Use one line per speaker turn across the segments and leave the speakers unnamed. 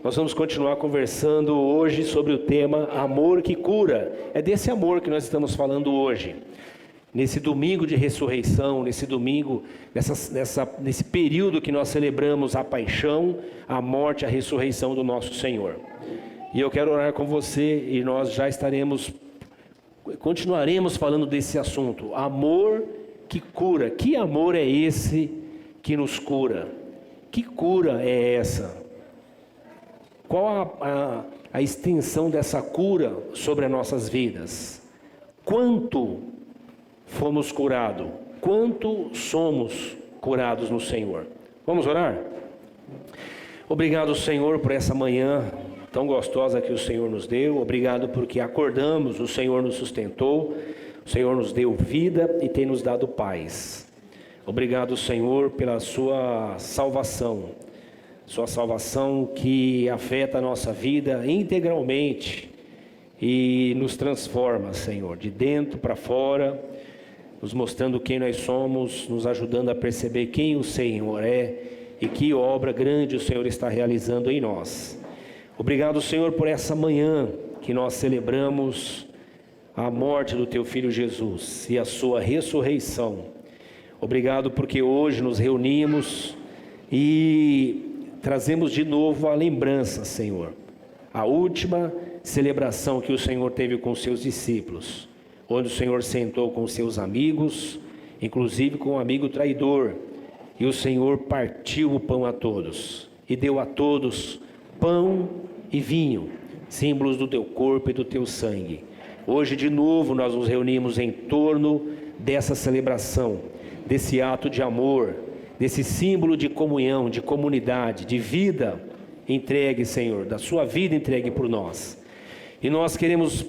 Nós vamos continuar conversando hoje sobre o tema Amor que Cura. É desse amor que nós estamos falando hoje. Nesse domingo de ressurreição, nesse domingo, nesse período que nós celebramos a paixão, a morte, a ressurreição do nosso Senhor. E eu quero orar com você e nós já continuaremos falando desse assunto. Amor que cura. Que amor é esse que nos cura? Que cura é essa? Qual a extensão dessa cura sobre as nossas vidas? Quanto fomos curados? Quanto somos curados no Senhor? Vamos orar? Obrigado, Senhor, por essa manhã tão gostosa que o Senhor nos deu. Obrigado porque acordamos, o Senhor nos sustentou, o Senhor nos deu vida e tem nos dado paz. Obrigado, Senhor, pela sua salvação. Sua salvação que afeta a nossa vida integralmente e nos transforma, Senhor, de dentro para fora, nos mostrando quem nós somos, nos ajudando a perceber quem o Senhor é e que obra grande o Senhor está realizando em nós. Obrigado, Senhor, por essa manhã que nós celebramos a morte do Teu Filho Jesus e a Sua ressurreição. Obrigado porque hoje nos reunimos e trazemos de novo a lembrança, Senhor, a última celebração que o Senhor teve com os seus discípulos, onde o Senhor sentou com os seus amigos, inclusive com um amigo traidor, e o Senhor partiu o pão a todos, e deu a todos pão e vinho, símbolos do teu corpo e do teu sangue. Hoje de novo nós nos reunimos em torno dessa celebração, desse ato de amor, desse símbolo de comunhão, de comunidade, de vida entregue, Senhor, da sua vida entregue por nós. E nós queremos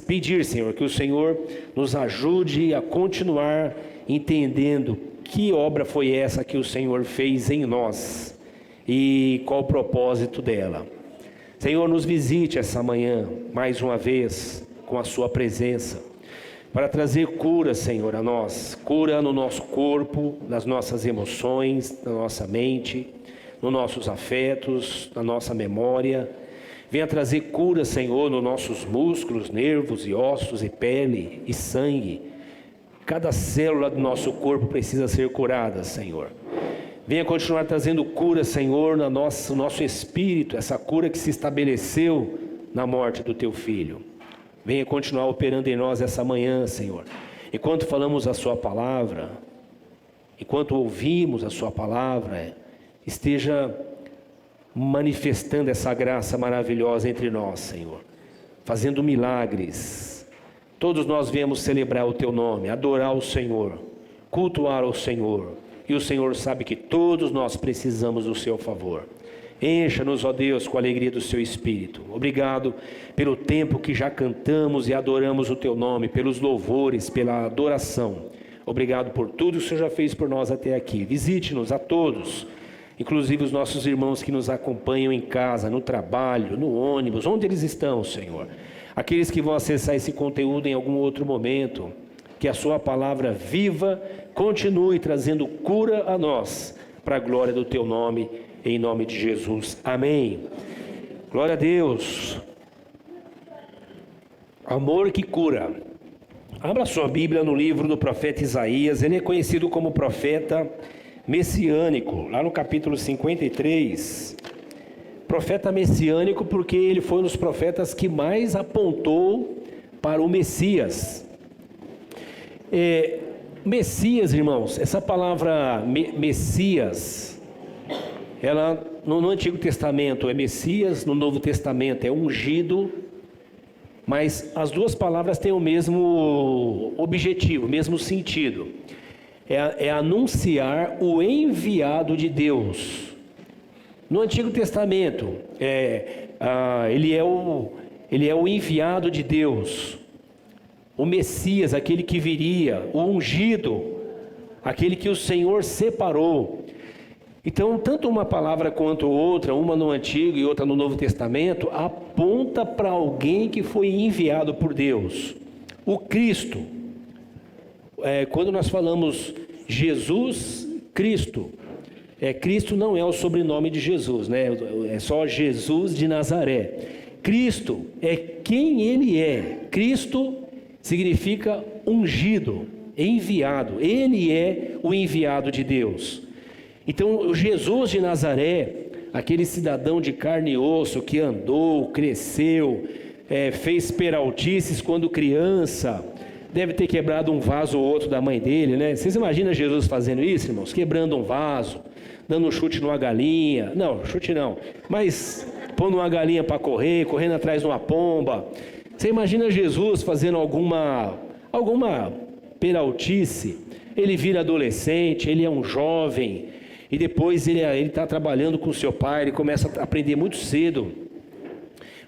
pedir, Senhor, que o Senhor nos ajude a continuar entendendo que obra foi essa que o Senhor fez em nós e qual o propósito dela. Senhor, nos visite essa manhã, mais uma vez, com a sua presença, para trazer cura, Senhor, a nós, cura no nosso corpo, nas nossas emoções, na nossa mente, nos nossos afetos, na nossa memória. Venha trazer cura, Senhor, nos nossos músculos, nervos e ossos e pele e sangue. Cada célula do nosso corpo precisa ser curada, Senhor. Venha continuar trazendo cura, Senhor, no nosso espírito, essa cura que se estabeleceu na morte do Teu Filho. Venha continuar operando em nós essa manhã, Senhor. Enquanto falamos a Sua palavra, enquanto ouvimos a Sua palavra, esteja manifestando essa graça maravilhosa entre nós, Senhor. Fazendo milagres. Todos nós viemos celebrar o Teu nome, adorar o Senhor, cultuar o Senhor. E o Senhor sabe que todos nós precisamos do Seu favor. Encha-nos, ó Deus, com a alegria do Seu Espírito. Obrigado pelo tempo que já cantamos e adoramos o Teu nome, pelos louvores, pela adoração. Obrigado por tudo que o Senhor já fez por nós até aqui. Visite-nos a todos, inclusive os nossos irmãos que nos acompanham em casa, no trabalho, no ônibus, onde eles estão, Senhor. Aqueles que vão acessar esse conteúdo em algum outro momento, que a Sua palavra viva continue trazendo cura a nós, para a glória do Teu nome, em nome de Jesus. Amém. Glória a Deus. Amor que cura. Abra sua Bíblia no livro do profeta Isaías. Ele é conhecido como profeta messiânico, lá no capítulo 53. Profeta messiânico porque ele foi um dos profetas que mais apontou para o Messias. Messias, irmãos, essa palavra Messias, ela no Antigo Testamento é Messias, no Novo Testamento é ungido, mas as duas palavras têm o mesmo objetivo, o mesmo sentido. É anunciar o enviado de Deus. No Antigo Testamento, ele é o enviado de Deus, o Messias, aquele que viria, o ungido, aquele que o Senhor separou. Então, tanto uma palavra quanto outra, uma no Antigo e outra no Novo Testamento, aponta para alguém que foi enviado por Deus. O Cristo. Quando nós falamos Jesus Cristo, Cristo não é o sobrenome de Jesus, né? É só Jesus de Nazaré. Cristo é quem Ele é. Cristo significa ungido, enviado. Ele é o enviado de Deus. Então, o Jesus de Nazaré, aquele cidadão de carne e osso que andou, cresceu, fez peraltices quando criança, deve ter quebrado um vaso ou outro da mãe dele, né? Vocês imaginam Jesus fazendo isso, irmãos? Quebrando um vaso, dando um chute numa galinha. Não, chute não, mas pondo uma galinha para correr, correndo atrás de uma pomba. Você imagina Jesus fazendo alguma peraltice? Ele vira adolescente, ele é um jovem, e depois ele está trabalhando com seu pai, ele começa a aprender muito cedo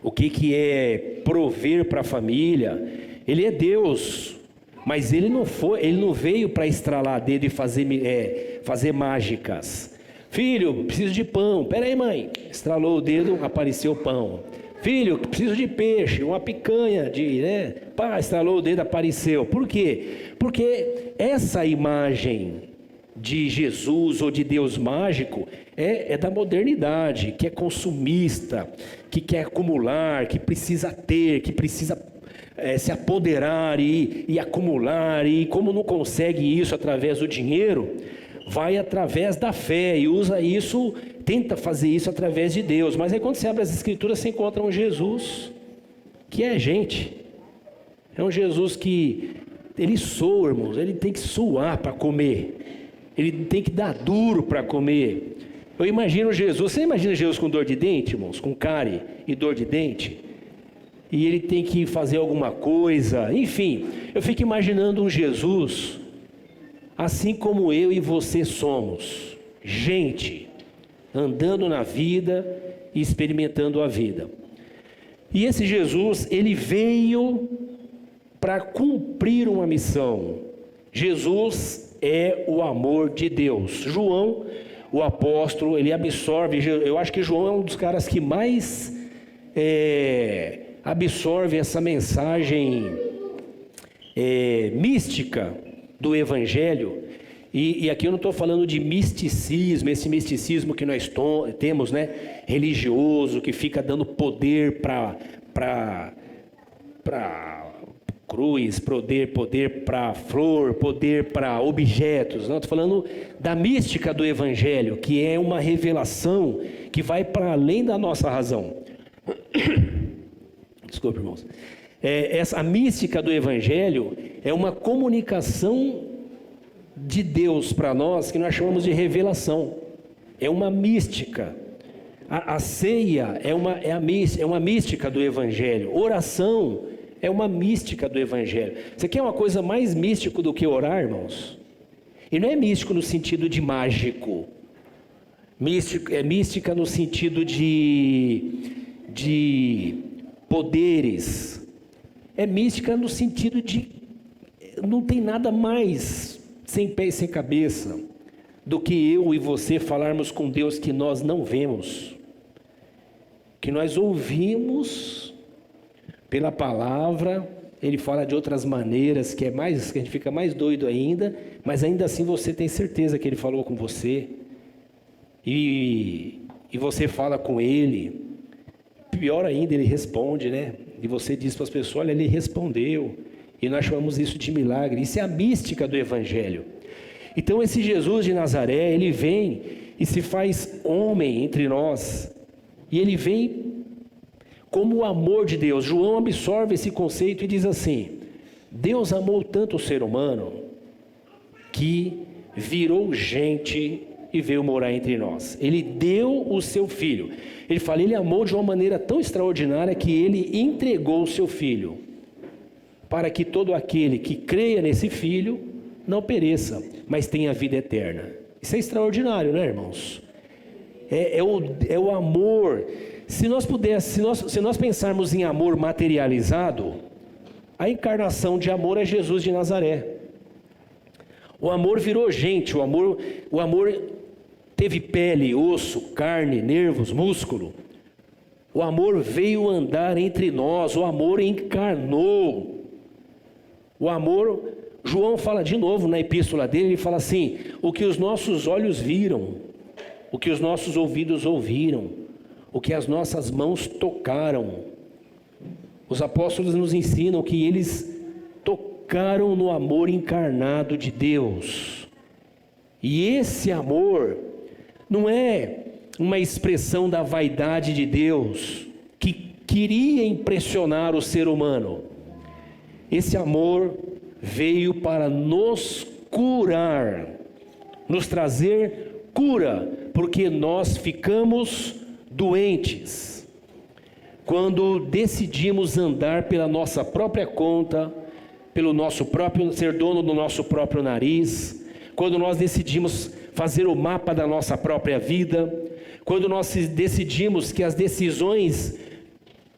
o que é prover para a família. Ele é Deus, mas ele não veio para estralar dedo e fazer mágicas. Filho, preciso de pão. Pera aí, mãe. Estralou o dedo, apareceu o pão. Filho, preciso de peixe, uma picanha, Pá, estralou o dedo, apareceu. Por quê? Porque essa imagem de Jesus ou de Deus mágico é da modernidade, que é consumista, que quer acumular, que precisa ter, que precisa se apoderar e acumular, e como não consegue isso através do dinheiro, vai através da fé e usa isso, tenta fazer isso através de Deus. Mas aí quando você abre as escrituras, você encontra um Jesus que é gente, é um Jesus que ele soa, irmãos, ele tem que suar para comer, ele tem que dar duro para comer. Eu imagino Jesus, você imagina Jesus com dor de dente, irmãos, com cárie e dor de dente? E ele tem que fazer alguma coisa, enfim, eu fico imaginando um Jesus, assim como eu e você somos, gente, andando na vida e experimentando a vida. E esse Jesus, ele veio para cumprir uma missão. Jesus é o amor de Deus. João, o apóstolo, ele absorve, eu acho que João é um dos caras que mais absorve essa mensagem mística do Evangelho. E aqui eu não estou falando de misticismo, esse misticismo que nós temos, né, religioso, que fica dando poder para cruz, poder para flor, poder para objetos. Não, estou falando da mística do Evangelho, que é uma revelação que vai para além da nossa razão. Desculpa, irmãos. A mística do Evangelho é uma comunicação de Deus para nós que nós chamamos de revelação. É uma mística. A ceia é uma mística do Evangelho. Oração é uma mística do Evangelho. Você quer uma coisa mais mística do que orar, irmãos? E não é místico no sentido de mágico. É mística no sentido de poderes. É mística no sentido de não tem nada mais sem pé e sem cabeça do que eu e você falarmos com Deus que nós não vemos, que nós ouvimos pela palavra. Ele fala de outras maneiras que a gente fica mais doido ainda, mas ainda assim você tem certeza que ele falou com você e você fala com ele. Pior ainda, ele responde, né? E você diz para as pessoas: olha, ele respondeu. E nós chamamos isso de milagre. Isso é a mística do Evangelho. Então esse Jesus de Nazaré, ele vem e se faz homem entre nós. E ele vem como o amor de Deus. João absorve esse conceito e diz assim: Deus amou tanto o ser humano que virou gente e veio morar entre nós. Ele deu o seu Filho. Ele fala, ele amou de uma maneira tão extraordinária que ele entregou o seu Filho, para que todo aquele que creia nesse Filho não pereça, mas tenha vida eterna. Isso é extraordinário, né, irmãos? É o amor. Se nós pensarmos em amor materializado, a encarnação de amor é Jesus de Nazaré. O amor virou gente, o amor teve pele, osso, carne, nervos, músculo. O amor veio andar entre nós, o amor encarnou. O amor, João fala de novo na epístola dele, ele fala assim: o que os nossos olhos viram, o que os nossos ouvidos ouviram, o que as nossas mãos tocaram. Os apóstolos nos ensinam que eles tocaram no amor encarnado de Deus. E esse amor não é uma expressão da vaidade de Deus que queria impressionar o ser humano. Esse amor veio para nos curar, nos trazer cura, porque nós ficamos doentes. Quando decidimos andar pela nossa própria conta, pelo nosso próprio, ser dono do nosso próprio nariz, quando nós decidimos fazer o mapa da nossa própria vida, quando nós decidimos que as decisões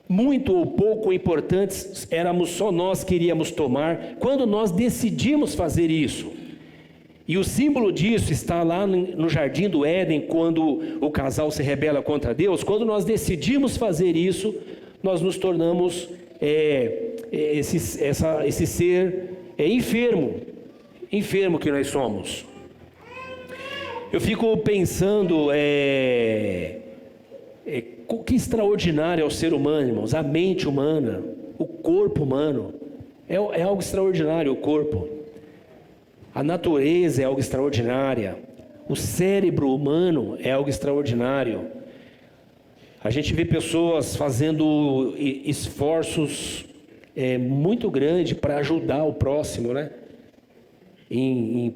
muito ou pouco importantes éramos só nós que iríamos tomar, quando nós decidimos fazer isso. E o símbolo disso está lá no Jardim do Éden, quando o casal se rebela contra Deus. Quando nós decidimos fazer isso, nós nos tornamos esse ser enfermo que nós somos. Eu fico pensando, que extraordinário é o ser humano, irmãos, a mente humana, o corpo humano, é algo extraordinário o corpo. A natureza é algo extraordinária, o cérebro humano é algo extraordinário. A gente vê pessoas fazendo esforços muito grandes para ajudar o próximo, né?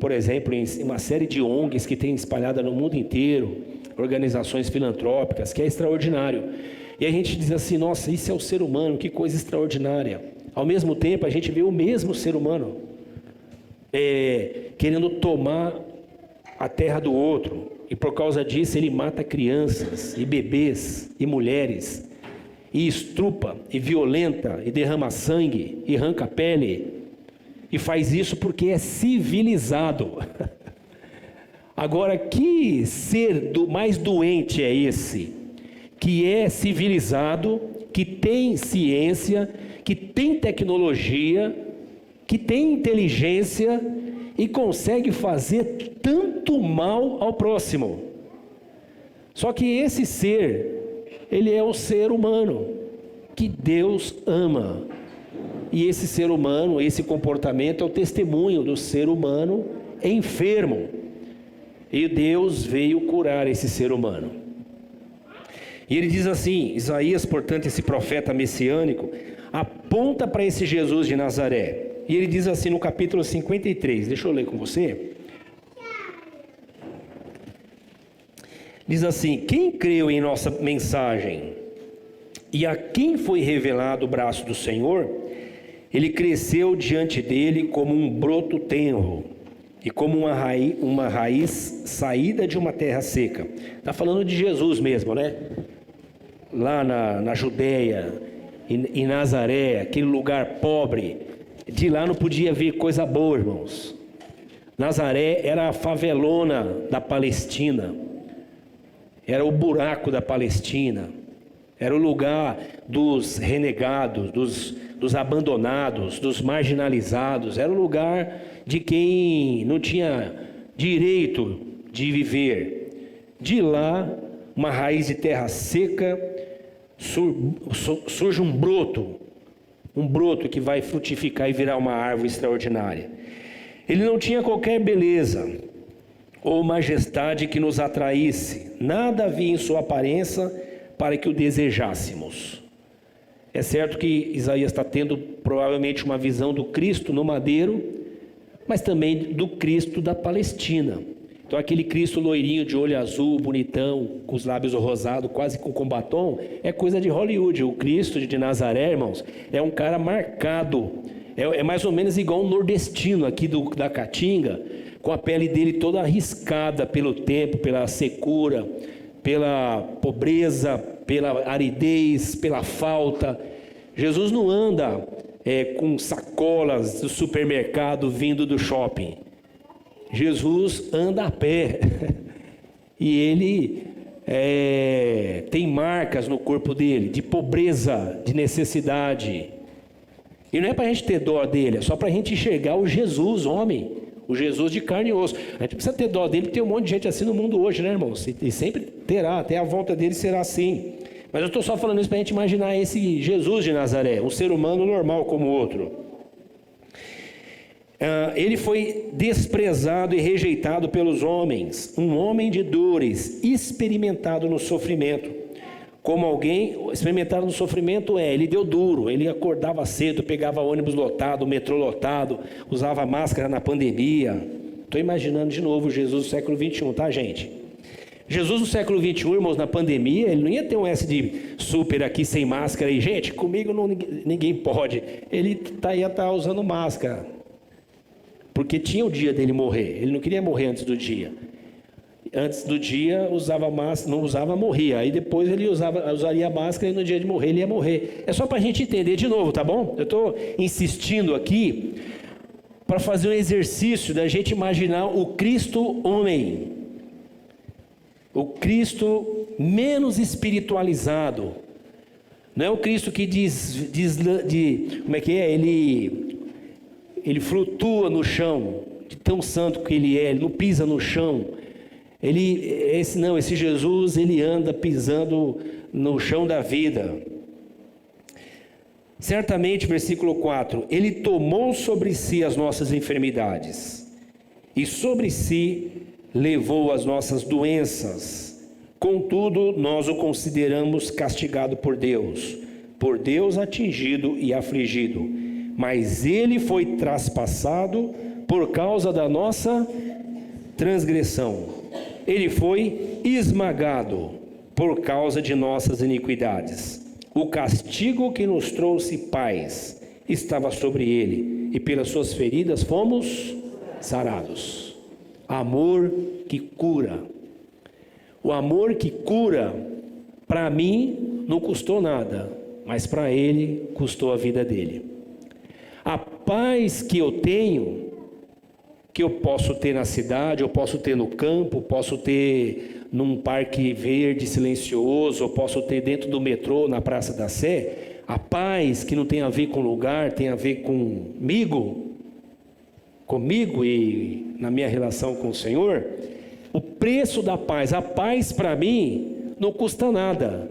Por exemplo, em uma série de ONGs que tem espalhada no mundo inteiro, organizações filantrópicas, que é extraordinário. E a gente diz assim, nossa, isso é o ser humano, que coisa extraordinária. Ao mesmo tempo, a gente vê o mesmo ser humano querendo tomar a terra do outro, e por causa disso ele mata crianças, e bebês, e mulheres, e estrupa, e violenta, e derrama sangue, e arranca a pele, e faz isso porque é civilizado. Agora, que ser mais doente é esse? Que é civilizado, que tem ciência, que tem tecnologia, que tem inteligência e consegue fazer tanto mal ao próximo. Só que esse ser, ele é o ser humano que Deus ama. E esse ser humano, esse comportamento é o testemunho do ser humano enfermo. E Deus veio curar esse ser humano. E ele diz assim, Isaías, portanto, esse profeta messiânico, aponta para esse Jesus de Nazaré. E ele diz assim no capítulo 53, deixa eu ler com você. Diz assim, quem creu em nossa mensagem e a quem foi revelado o braço do Senhor, ele cresceu diante dele como um broto tenro e como uma raiz saída de uma terra seca. Está falando de Jesus mesmo, né? Lá na Judéia, em Nazaré, aquele lugar pobre, de lá não podia vir coisa boa, irmãos. Nazaré era a favelona da Palestina, era o buraco da Palestina, era o lugar dos renegados, dos abandonados, dos marginalizados, era o lugar de quem não tinha direito de viver. De lá, uma raiz de terra seca, surge um broto que vai frutificar e virar uma árvore extraordinária. Ele não tinha qualquer beleza ou majestade que nos atraísse, nada havia em sua aparência para que o desejássemos. É certo que Isaías está tendo provavelmente uma visão do Cristo no madeiro, mas também do Cristo da Palestina. Então aquele Cristo loirinho de olho azul, bonitão, com os lábios rosados, quase com batom, é coisa de Hollywood. O Cristo de Nazaré, irmãos, é um cara marcado, é mais ou menos igual um nordestino aqui da Caatinga, com a pele dele toda arriscada pelo tempo, pela secura, pela pobreza, pela aridez, pela falta. Jesus não anda com sacolas do supermercado vindo do shopping. Jesus anda a pé e ele tem marcas no corpo dele de pobreza, de necessidade. E não é para a gente ter dó dele, é só para a gente enxergar o Jesus, homem, o Jesus de carne e osso. A gente precisa ter dó dele, tem um monte de gente assim no mundo hoje, né, irmãos? E sempre terá, até a volta dele será assim. Mas eu estou só falando isso para a gente imaginar esse Jesus de Nazaré, um ser humano normal como o outro. Ele foi desprezado e rejeitado pelos homens, um homem de dores, experimentado no sofrimento. Como alguém experimentado no sofrimento ele deu duro, ele acordava cedo, pegava ônibus lotado, metrô lotado, usava máscara na pandemia. Estou imaginando de novo Jesus do século 21, tá, gente? Jesus do século 21, irmãos, na pandemia, ele não ia ter um S de super aqui sem máscara e, gente, comigo ninguém pode. Ele ia estar usando máscara, porque tinha o dia dele morrer, ele não queria morrer antes do dia. Antes do dia usava máscara, não usava, morria. Aí depois ele usaria máscara e no dia de morrer ele ia morrer. É só para a gente entender de novo, tá bom? Eu estou insistindo aqui para fazer um exercício da gente imaginar o Cristo homem. O Cristo menos espiritualizado. Não é o Cristo que como é que é? Ele flutua no chão, de tão santo que ele é, ele não pisa no chão. Esse Jesus, ele anda pisando no chão da vida. Certamente, versículo 4, ele tomou sobre si as nossas enfermidades e sobre si levou as nossas doenças. Contudo, nós o consideramos castigado por Deus atingido e afligido. Mas ele foi traspassado por causa da nossa transgressão. Ele foi esmagado por causa de nossas iniquidades. O castigo que nos trouxe paz estava sobre ele, e pelas suas feridas fomos sarados. Amor que cura. O amor que cura, para mim, não custou nada, mas para ele custou a vida dele. A paz que eu tenho, que eu posso ter na cidade, eu posso ter no campo, posso ter num parque verde silencioso, eu posso ter dentro do metrô, na Praça da Sé, a paz que não tem a ver com lugar, tem a ver comigo e na minha relação com o Senhor. O preço da paz, a paz para mim não custa nada,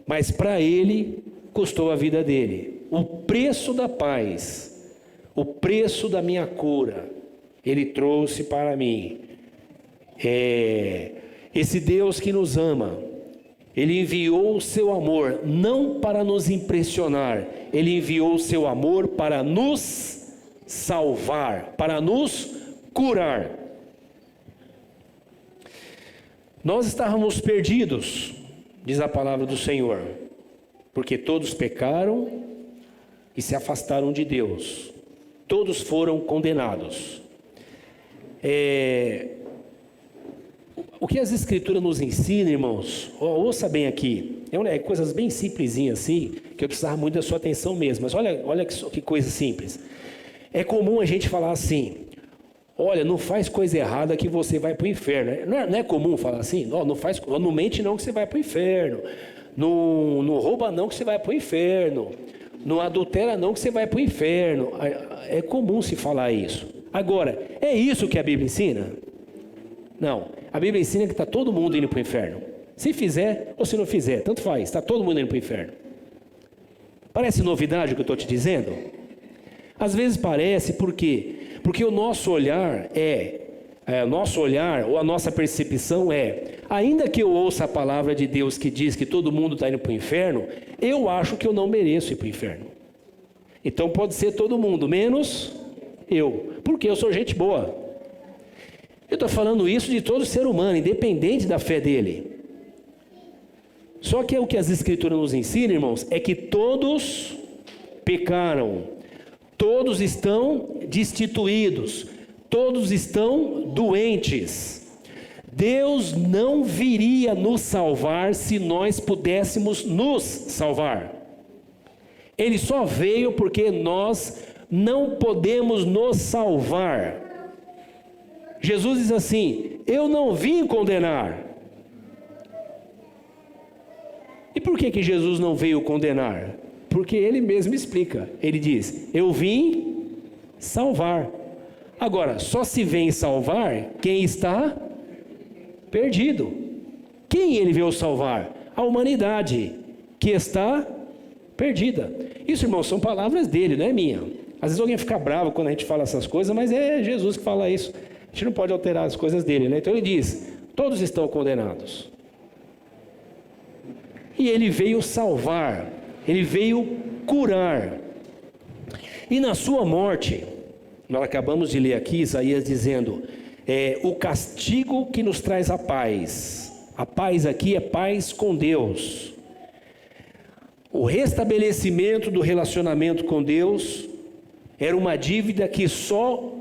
mas para ele custou a vida dele. O preço da paz, o preço da minha cura, ele trouxe para mim. Esse Deus que nos ama, ele enviou o seu amor não para nos impressionar, ele enviou o seu amor para nos salvar, para nos curar. Nós estávamos perdidos, diz a palavra do Senhor, porque todos pecaram e se afastaram de Deus, todos foram condenados. O que as Escrituras nos ensinam, irmãos, ouça bem aqui, coisas bem simplesinhas assim, que eu precisava muito da sua atenção mesmo, mas olha que coisa simples. É comum a gente falar assim, olha, não faz coisa errada que você vai para o inferno. Não é comum falar assim? Não mente não que você vai para o inferno. Não rouba não que você vai para o inferno. Não adultera não que você vai para o inferno. É comum se falar isso. Agora, é isso que a Bíblia ensina? Não. A Bíblia ensina que está todo mundo indo para o inferno. Se fizer ou se não fizer, tanto faz. Está todo mundo indo para o inferno. Parece novidade o que eu estou te dizendo? Às vezes parece, por quê? Porque o nosso olhar ou a nossa percepção ainda que eu ouça a palavra de Deus que diz que todo mundo está indo para o inferno, eu acho que eu não mereço ir para o inferno. Então pode ser todo mundo, menos eu, porque eu sou gente boa. Eu estou falando isso de todo ser humano, independente da fé dele. Só que o que as Escrituras nos ensinam, irmãos, é que todos pecaram, todos estão destituídos, todos estão doentes. Deus não viria nos salvar se nós pudéssemos nos salvar. Ele só veio porque nós não podemos nos salvar. Jesus diz assim, eu não vim condenar. E por que Jesus não veio condenar? Porque ele mesmo explica. Ele diz, eu vim salvar. Agora, só se vem salvar quem está perdido. Quem ele veio salvar? A humanidade que está perdida. Isso, irmãos, são palavras dele, não é minha. Às vezes alguém fica bravo quando a gente fala essas coisas, mas é Jesus que fala isso. A gente não pode alterar as coisas dele, né? Então ele diz, todos estão condenados. E ele veio salvar, ele veio curar. E na sua morte, nós acabamos de ler aqui Isaías dizendo, o castigo que nos traz a paz. A paz aqui é paz com Deus. O restabelecimento do relacionamento com Deus era uma dívida que só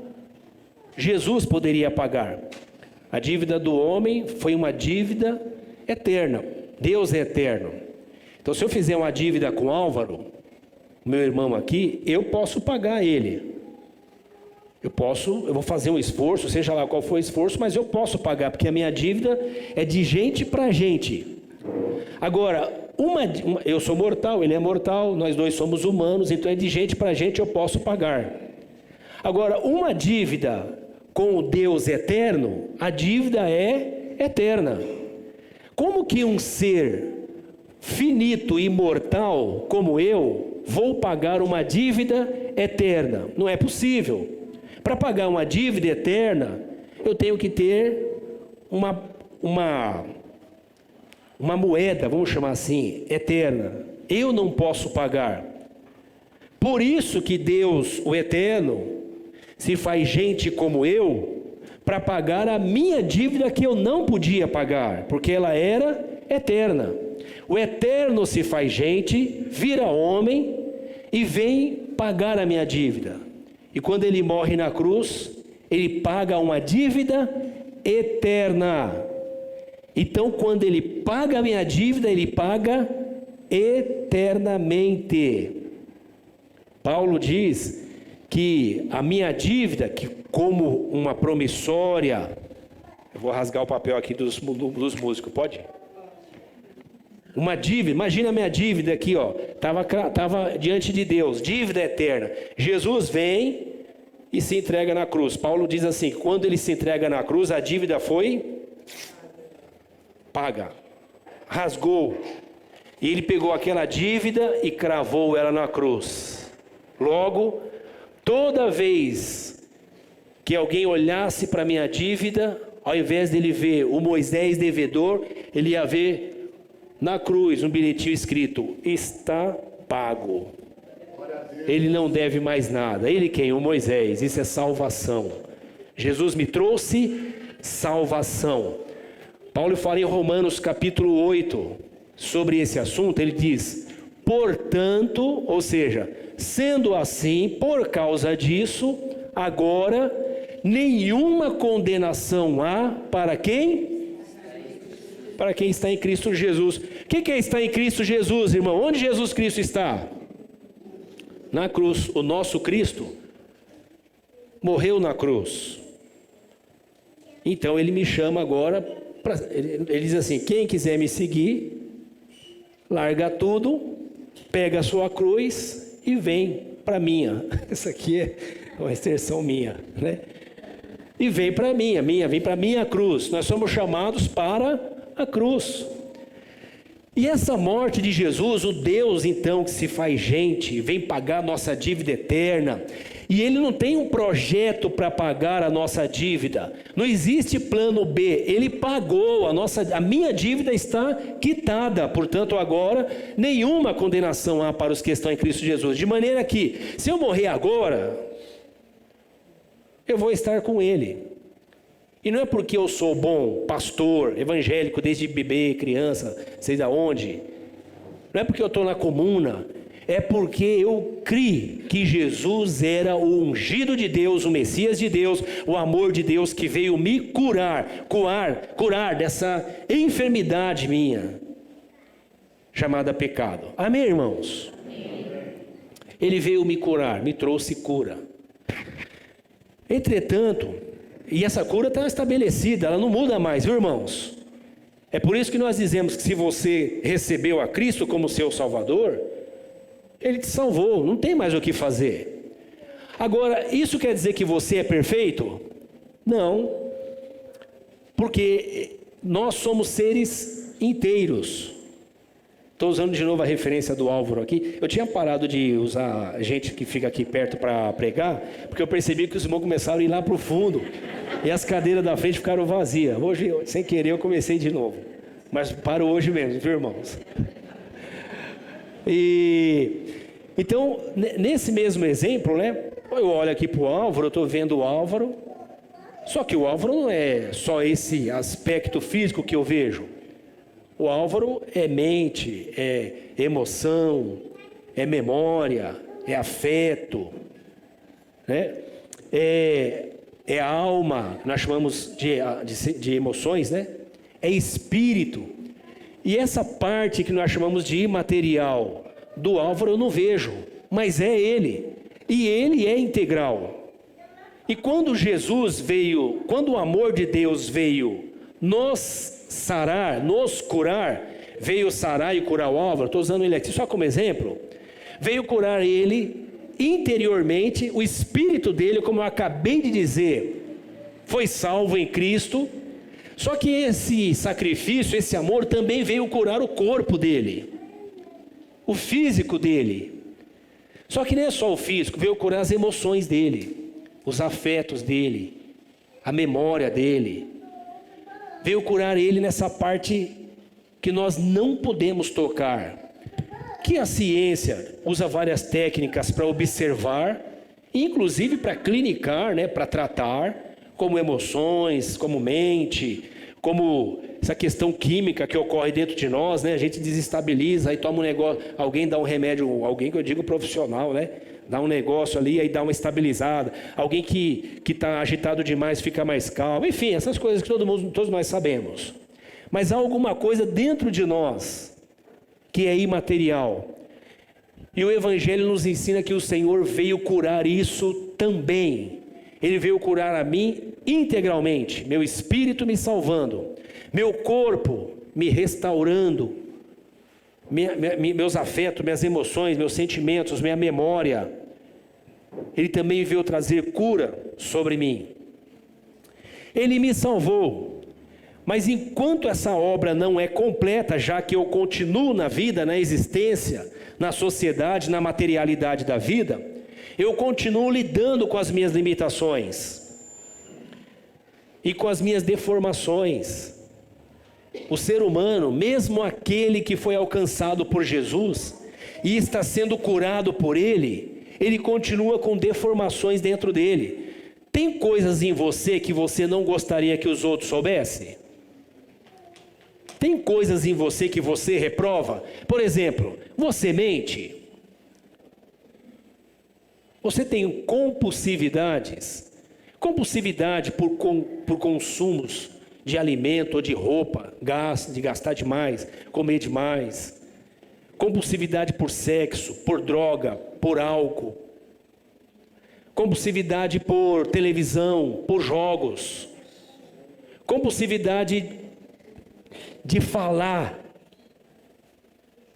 Jesus poderia pagar. A dívida do homem foi uma dívida eterna. Deus é eterno. Então, se eu fizer uma dívida com Álvaro, meu irmão aqui, eu posso pagar ele. Eu vou fazer um esforço, seja lá qual for o esforço, mas eu posso pagar, porque a minha dívida é de gente para gente. Agora, eu sou mortal, ele é mortal, nós dois somos humanos, então é de gente para gente, eu posso pagar. Agora, uma dívida com o Deus eterno, a dívida é eterna. Como que um ser finito e mortal como eu, vou pagar uma dívida eterna? Não é possível. Para pagar uma dívida eterna, eu tenho que ter uma moeda, vamos chamar assim, eterna. Eu não posso pagar. Por isso que Deus, o eterno, se faz gente como eu, para pagar a minha dívida que eu não podia pagar, porque ela era eterna. O eterno se faz gente, vira homem e vem pagar a minha dívida. E quando ele morre na cruz, ele paga uma dívida eterna. Então, quando ele paga a minha dívida, ele paga eternamente. Paulo diz que a minha dívida, que como uma promissória, eu vou rasgar o papel aqui dos músicos, pode? Uma dívida, imagina a minha dívida aqui, ó, estava diante de Deus, dívida eterna. Jesus vem e se entrega na cruz. Paulo diz assim, quando ele se entrega na cruz, a dívida foi paga, rasgou. E ele pegou aquela dívida e cravou ela na cruz. Logo, toda vez que alguém olhasse para a minha dívida, ao invés dele ver o Moisés devedor, ele ia ver na cruz um bilhetinho escrito, está pago. Ele não deve mais nada. Ele quem? O Moisés. Isso é salvação. Jesus me trouxe salvação. Paulo fala em Romanos capítulo 8 sobre esse assunto. Ele diz, portanto, ou seja, sendo assim, por causa disso, agora nenhuma condenação há para quem? Para quem está em Cristo Jesus. O que é estar em Cristo Jesus, irmão? Onde Jesus Cristo está? Na cruz. O nosso Cristo morreu na cruz. Então ele me chama agora, ele diz assim, quem quiser me seguir, larga tudo, pega a sua cruz e vem para minha. Essa aqui é uma extensão minha, né? E vem para vem para minha cruz. Nós somos chamados para a cruz. E essa morte de Jesus, o Deus então que se faz gente, vem pagar a nossa dívida eterna, e ele não tem um projeto para pagar a nossa dívida, não existe plano B, ele pagou, a minha dívida está quitada, portanto agora nenhuma condenação há para os que estão em Cristo Jesus, de maneira que se eu morrer agora, eu vou estar com ele. E não é porque eu sou bom pastor, evangélico, desde bebê, criança, sei de onde. Não é porque eu estou na comuna. É porque eu criei que Jesus era o ungido de Deus, o Messias de Deus, o amor de Deus que veio me curar dessa enfermidade minha, chamada pecado. Amém, irmãos? Amém. Ele veio me curar, me trouxe cura. Entretanto, e essa cura está estabelecida, ela não muda mais, viu, irmãos? É por isso que nós dizemos que se você recebeu a Cristo como seu Salvador, Ele te salvou, não tem mais o que fazer. Agora, isso quer dizer que você é perfeito? Não, porque nós somos seres inteiros. Estou usando de novo a referência do Álvaro aqui. Eu tinha parado de usar gente que fica aqui perto para pregar, porque eu percebi que os irmãos começaram a ir lá para o fundo e as cadeiras da frente ficaram vazias. Hoje, sem querer, eu comecei de novo. Mas paro hoje mesmo, viu, irmãos? Então, nesse mesmo exemplo, né? Eu olho aqui para o Álvaro, eu estou vendo o Álvaro. Só que o Álvaro não é só esse aspecto físico que eu vejo. O Álvaro é mente, é emoção, é memória, é afeto, né? É alma, nós chamamos de emoções, né? É espírito. E essa parte que nós chamamos de imaterial do Álvaro eu não vejo, mas é ele. E ele é integral. E quando Jesus veio, quando o amor de Deus veio nos sarar, nos curar, veio sarar e curar o Álvaro, estou usando ele aqui só como exemplo, veio curar ele interiormente, o espírito dele, como eu acabei de dizer, foi salvo em Cristo, só que esse sacrifício, esse amor também veio curar o corpo dele, o físico dele, só que não é só o físico, veio curar as emoções dele, os afetos dele, a memória dele, veio curar ele nessa parte que nós não podemos tocar, que a ciência usa várias técnicas para observar, inclusive para clinicar, né, para tratar, como emoções, como mente, como essa questão química que ocorre dentro de nós, né, a gente desestabiliza, aí toma um negócio, alguém dá um remédio, alguém que eu digo profissional, né, dá um negócio ali, aí dá uma estabilizada, alguém que está agitado demais fica mais calmo, enfim, essas coisas que todos nós sabemos. Mas há alguma coisa dentro de nós que é imaterial. E o Evangelho nos ensina que o Senhor veio curar isso também. Ele veio curar a mim integralmente, meu espírito me salvando, meu corpo me restaurando, meus afetos, minhas emoções, meus sentimentos, minha memória. Ele também veio trazer cura sobre mim. Ele me salvou. Mas enquanto essa obra não é completa, já que eu continuo na vida, na existência, na sociedade, na materialidade da vida, eu continuo lidando com as minhas limitações e com as minhas deformações. O ser humano, mesmo aquele que foi alcançado por Jesus e está sendo curado por Ele, ele continua com deformações dentro dele. Tem coisas em você que você não gostaria que os outros soubessem? Tem coisas em você que você reprova? Por exemplo, você mente? Você tem compulsividades? Compulsividade por consumos de alimento ou de roupa, de gastar demais, comer demais. Compulsividade por sexo, por droga, por álcool. Compulsividade por televisão, por jogos. Compulsividade de falar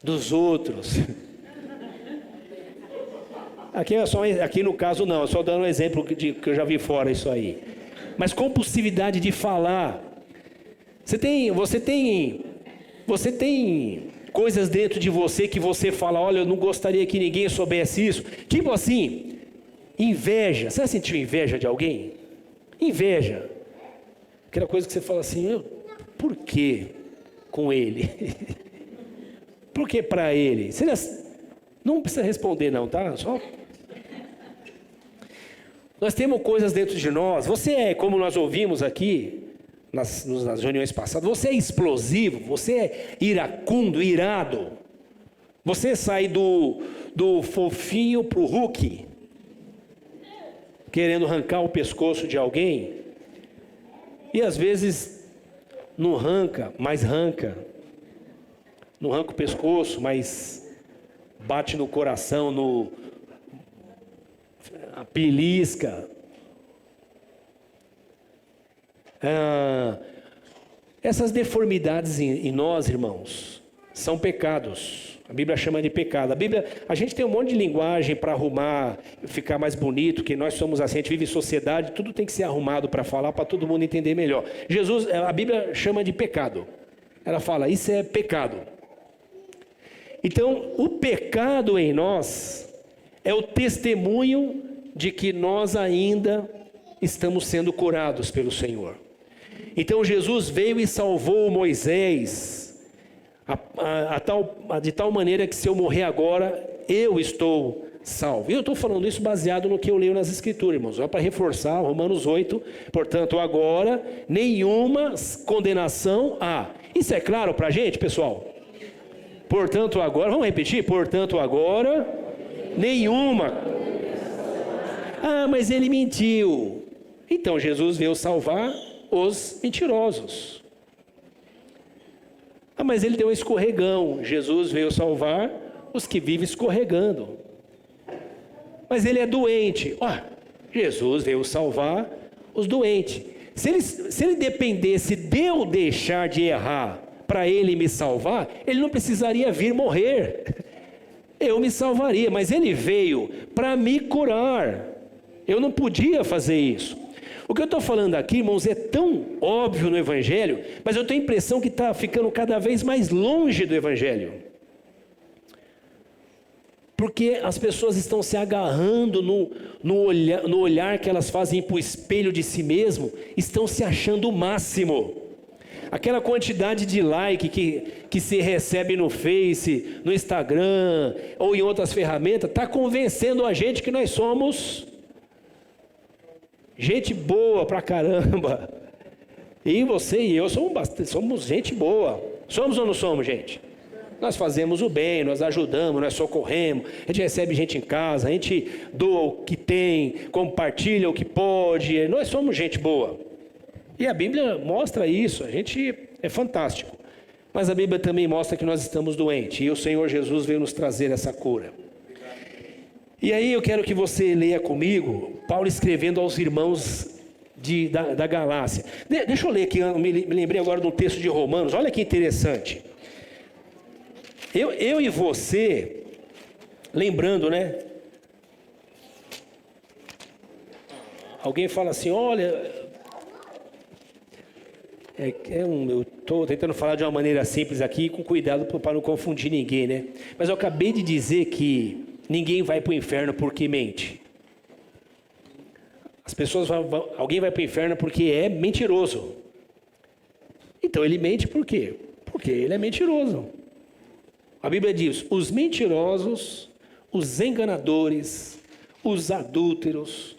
dos outros. Aqui no caso não, só dando um exemplo que eu já vi fora isso aí. Mas compulsividade de falar. Você tem coisas dentro de você que você fala, olha, eu não gostaria que ninguém soubesse isso. Tipo assim, inveja. Você já sentiu inveja de alguém? Inveja. Aquela coisa que você fala assim, por que com ele? Por que para ele? Você não precisa responder não, tá? Só... Nós temos coisas dentro de nós. Você é, como nós ouvimos aqui, nas reuniões passadas, você é explosivo, você é iracundo, irado. Você sai do fofinho para o Hulk, querendo arrancar o pescoço de alguém, e às vezes não arranca, mas arranca. Não arranca o pescoço, mas bate no coração, belisca. Essas deformidades em nós, irmãos, são pecados. A Bíblia chama de pecado. A gente tem um monte de linguagem para arrumar, ficar mais bonito, que nós somos assim, a gente vive em sociedade, tudo tem que ser arrumado para falar, para todo mundo entender melhor. A Bíblia chama de pecado. Ela fala, isso é pecado. Então, o pecado em nós é o testemunho de que nós ainda estamos sendo curados pelo Senhor. Então, Jesus veio e salvou Moisés, de tal maneira que se eu morrer agora, eu estou salvo. E eu estou falando isso baseado no que eu leio nas Escrituras, irmãos. Só para reforçar, Romanos 8, portanto, agora, nenhuma condenação há. Isso é claro para a gente, pessoal? Portanto, agora, vamos repetir? Portanto, agora, nenhuma. Ah, mas ele mentiu. Então, Jesus veio salvar os mentirosos. Ah, mas ele deu um escorregão. Jesus veio salvar os que vivem escorregando. Mas ele é doente. Jesus veio salvar os doentes. Se ele dependesse de eu deixar de errar para ele me salvar, ele não precisaria vir morrer. Eu me salvaria, mas ele veio para me curar. Eu não podia fazer isso. O que eu estou falando aqui, irmãos, é tão óbvio no Evangelho, mas eu tenho a impressão que está ficando cada vez mais longe do Evangelho. Porque as pessoas estão se agarrando no olhar que elas fazem para o espelho de si mesmo, estão se achando o máximo. Aquela quantidade de like que se recebe no Face, no Instagram ou em outras ferramentas, está convencendo a gente que nós somos gente boa pra caramba. E você e eu somos gente boa. Somos ou não somos, gente? Nós fazemos o bem, nós ajudamos, nós socorremos, a gente recebe gente em casa, a gente doa o que tem, compartilha o que pode, nós somos gente boa. E a Bíblia mostra isso, a gente é fantástico. Mas a Bíblia também mostra que nós estamos doentes, e o Senhor Jesus veio nos trazer essa cura. E aí eu quero que você leia comigo, Paulo escrevendo aos irmãos da Galácia. Deixa eu ler aqui, me lembrei agora de um texto de Romanos, olha que interessante. Eu e você, lembrando, né? Alguém fala assim, olha, eu estou tentando falar de uma maneira simples aqui, com cuidado para não confundir ninguém, né? Mas eu acabei de dizer que ninguém vai para o inferno porque mente. As pessoas alguém vai para o inferno porque é mentiroso. Então ele mente por quê? Porque ele é mentiroso. A Bíblia diz, os mentirosos, os enganadores, os adúlteros,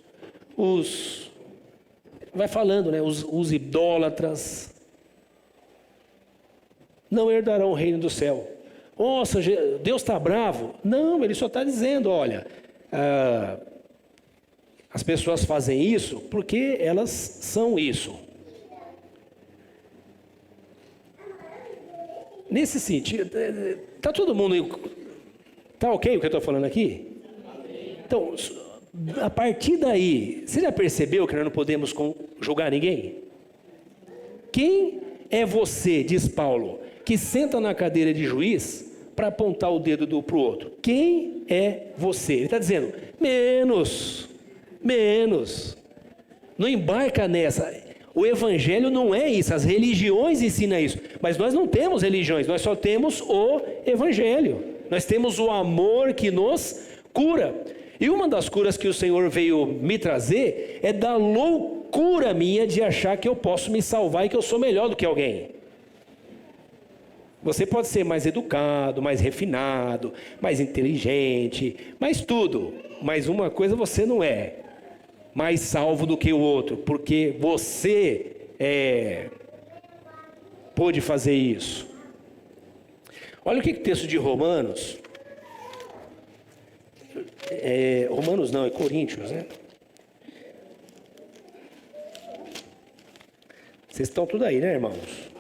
vai falando, né? Os idólatras, não herdarão o reino do céu. Nossa, Deus está bravo? Não, ele só está dizendo, olha, as pessoas fazem isso porque elas são isso. Nesse sentido, está todo mundo, está ok o que eu estou falando aqui? Então, a partir daí, você já percebeu que nós não podemos julgar ninguém? Quem é você, diz Paulo, que senta na cadeira de juiz para apontar o dedo para o outro? Quem é você? Ele está dizendo, menos. Não embarca nessa. O Evangelho não é isso, as religiões ensinam isso. Mas nós não temos religiões, nós só temos o Evangelho. Nós temos o amor que nos cura. E uma das curas que o Senhor veio me trazer é da loucura minha de achar que eu posso me salvar e que eu sou melhor do que alguém. Você pode ser mais educado, mais refinado, mais inteligente, mais tudo. Mas uma coisa você não é mais salvo do que o outro, porque você pôde fazer isso. Olha o que o texto de Romanos... Romanos não, é Coríntios, né? Vocês estão tudo aí, né, irmãos?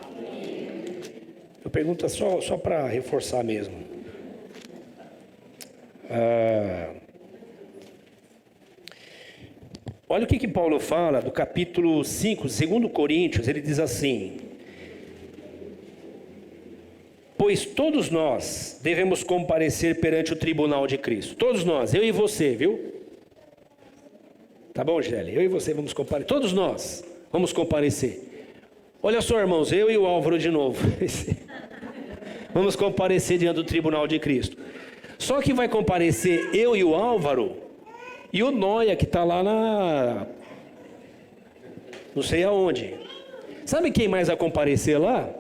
Eu pergunto só para reforçar mesmo. Olha o que Paulo fala do capítulo 5, 2 Coríntios, ele diz assim: Pois todos nós devemos comparecer perante o tribunal de Cristo. Todos nós, eu e você, viu? Tá bom, Gisele? Eu e você vamos comparecer. Todos nós vamos comparecer. Olha só, irmãos, eu e o Álvaro de novo. Vamos comparecer diante do tribunal de Cristo. Só que vai comparecer eu e o Álvaro e o Noia, que está lá não sei aonde. Sabe quem mais vai comparecer lá?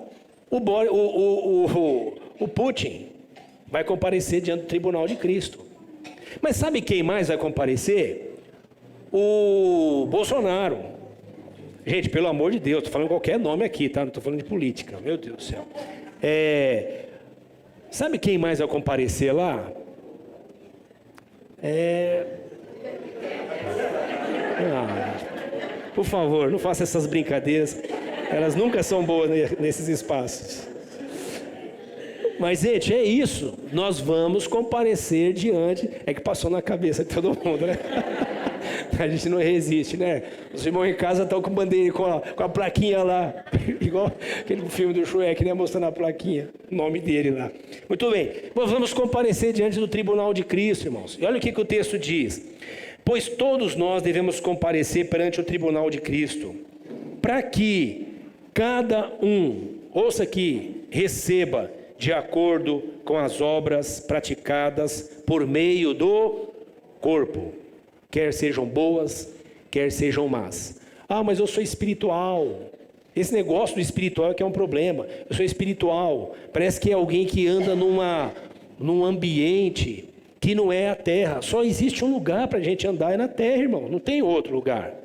O Putin vai comparecer diante do tribunal de Cristo. Mas sabe quem mais vai comparecer? O Bolsonaro. Gente, pelo amor de Deus, estou falando qualquer nome aqui, tá? Não estou falando de política, meu Deus do céu. Sabe quem mais vai comparecer lá? Por favor, não faça essas brincadeiras. Elas nunca são boas nesses espaços. Mas, gente, é isso. Nós vamos comparecer diante. É que passou na cabeça de todo mundo, né? A gente não resiste, né? Os irmãos em casa estão com bandeira, com a plaquinha lá. Igual aquele filme do Shrek, né? Mostrando a plaquinha. O nome dele lá. Muito bem. Nós vamos comparecer diante do tribunal de Cristo, irmãos. E olha o que o texto diz. Pois todos nós devemos comparecer perante o tribunal de Cristo, para que cada um, ouça aqui, receba de acordo com as obras praticadas por meio do corpo, quer sejam boas, quer sejam más. Ah, mas eu sou espiritual. Esse negócio do espiritual é que é um problema. Eu sou espiritual. Parece que é alguém que anda num ambiente que não é a terra. Só existe um lugar para a gente andar, é na terra, irmão. Não tem outro lugar.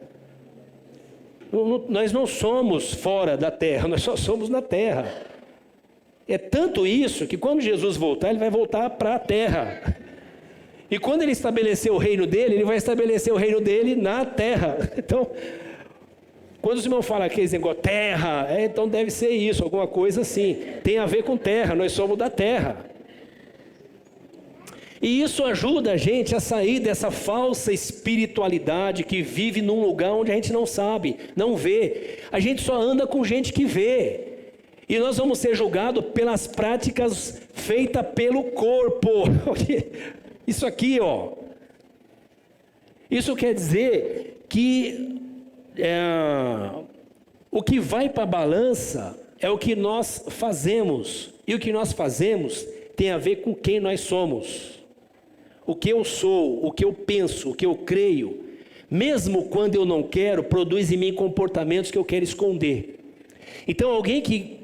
Nós não somos fora da terra, nós só somos na terra. É tanto isso que quando Jesus voltar, ele vai voltar para a terra. E quando ele estabelecer o reino dele, ele vai estabelecer o reino dele na terra. Então, quando os irmãos falam aqueles negócio terra, então deve ser isso, alguma coisa assim. Tem a ver com terra, nós somos da terra. E isso ajuda a gente a sair dessa falsa espiritualidade que vive num lugar onde a gente não sabe, não vê. A gente só anda com gente que vê. E nós vamos ser julgados pelas práticas feitas pelo corpo. Isso aqui, ó. Isso quer dizer que o que vai para a balança é o que nós fazemos. E o que nós fazemos tem a ver com quem nós somos. O que eu sou, o que eu penso, o que eu creio, mesmo quando eu não quero, produz em mim comportamentos que eu quero esconder. Então alguém que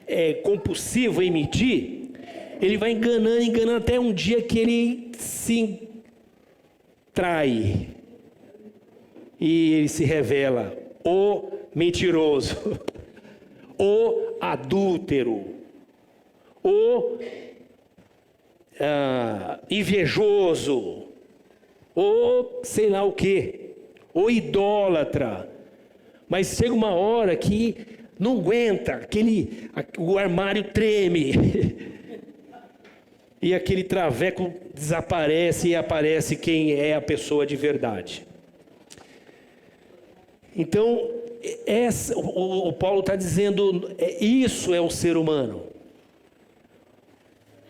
é compulsivo em mentir, ele vai enganando até um dia que ele se trai. E ele se revela o mentiroso, o adúltero, o invejoso, ou sei lá o que, ou idólatra. Mas chega uma hora que não aguenta, o armário treme e aquele traveco desaparece e aparece quem é a pessoa de verdade. Então o Paulo está dizendo, isso é o ser humano.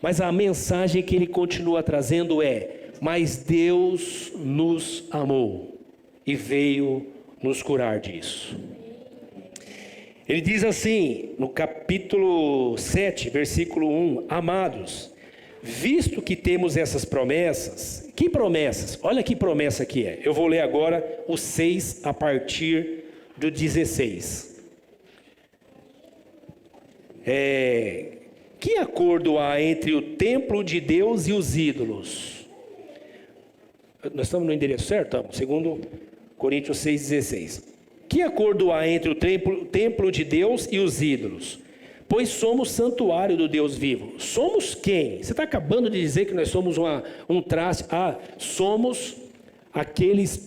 Mas a mensagem que ele continua trazendo mas Deus nos amou e veio nos curar disso. Ele diz assim, no capítulo 7, versículo 1, amados, visto que temos essas promessas, que promessas? Olha que promessa que é. Eu vou ler agora o 6 a partir do 16. Que acordo há entre o templo de Deus e os ídolos? Nós estamos no endereço certo? Estamos, segundo Coríntios 6,16. Que acordo há entre o templo de Deus e os ídolos? Pois somos santuário do Deus vivo. Somos quem? Você está acabando de dizer que nós somos um traste. Somos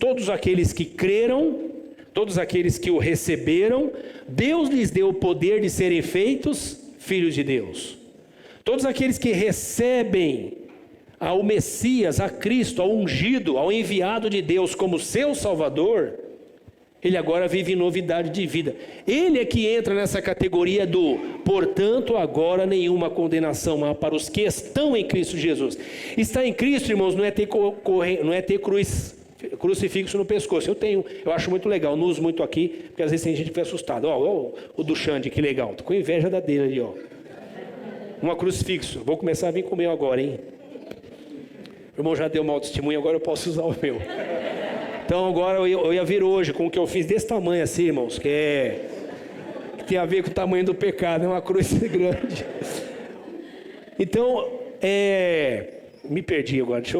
todos aqueles que creram, todos aqueles que o receberam. Deus lhes deu o poder de serem feitos filhos de Deus. Todos aqueles que recebem ao Messias, a Cristo, ao ungido, ao enviado de Deus como seu Salvador, Ele agora vive em novidade de vida. Ele é que entra nessa categoria do, portanto, agora nenhuma condenação há para os que estão em Cristo Jesus. Estar em Cristo, irmãos, não é ter crucifixo no pescoço. Eu acho muito legal, não uso muito aqui, porque às vezes tem gente que fica assustada. Ó, o do Xande, que legal. Tô com inveja da dele ali, ó. Uma crucifixo. Vou começar a vir com o meu agora, hein? O irmão já deu mau testemunho, agora eu posso usar o meu. Então agora eu ia vir hoje com o que eu fiz desse tamanho assim, irmãos, que tem a ver com o tamanho do pecado, é uma cruz grande. Então, me perdi agora, deixa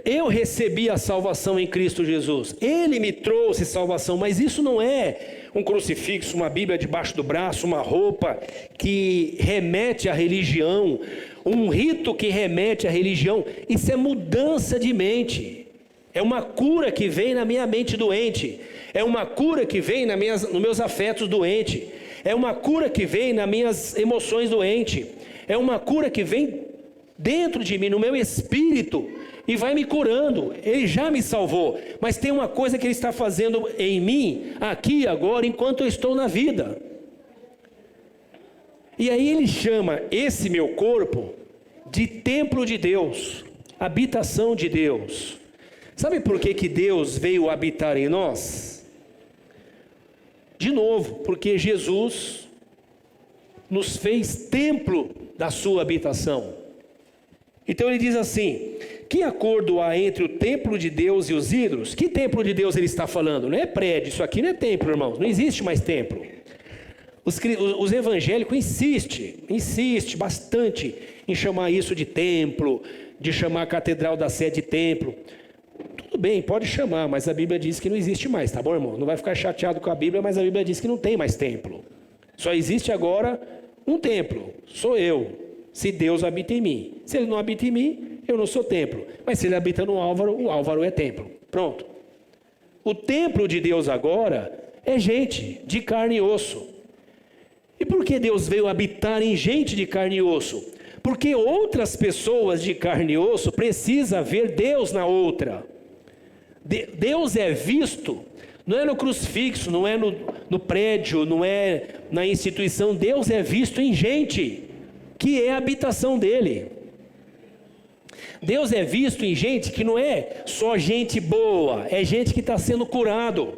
eu recebi a salvação em Cristo Jesus. Ele me trouxe salvação, mas isso não é um crucifixo, uma Bíblia debaixo do braço, uma roupa que remete à religião, um rito que remete à religião. Isso é mudança de mente. É uma cura que vem na minha mente doente. É uma cura que vem nos meus afetos doentes. É uma cura que vem nas minhas emoções doentes. É uma cura que vem dentro de mim, no meu espírito, e vai me curando. Ele já me salvou, mas tem uma coisa que Ele está fazendo em mim, aqui agora, enquanto eu estou na vida. E aí Ele chama esse meu corpo de templo de Deus, habitação de Deus. Sabe por que Deus veio habitar em nós? De novo, porque Jesus nos fez templo da sua habitação. Então ele diz assim: que acordo há entre o templo de Deus e os ídolos? Que templo de Deus ele está falando? Não é prédio, isso aqui não é templo, irmãos, não existe mais templo. Os evangélicos insistem bastante em chamar isso de templo, de chamar a Catedral da Sé de templo. Tudo bem, pode chamar, mas a Bíblia diz que não existe mais, tá bom, irmão? Não vai ficar chateado com a Bíblia, mas a Bíblia diz que não tem mais templo. Só existe agora um templo, sou eu, se Deus habita em mim. Se Ele não habita em mim, eu não sou templo. Mas se Ele habita no Álvaro, o Álvaro é templo. Pronto. O templo de Deus agora é gente de carne e osso. E por que Deus veio habitar em gente de carne e osso? Porque outras pessoas de carne e osso precisam ver Deus na outra. Deus é visto, não é no crucifixo, não é no prédio, não é na instituição. Deus é visto em gente, que é a habitação dele. Deus é visto em gente que não é só gente boa, é gente que está sendo curado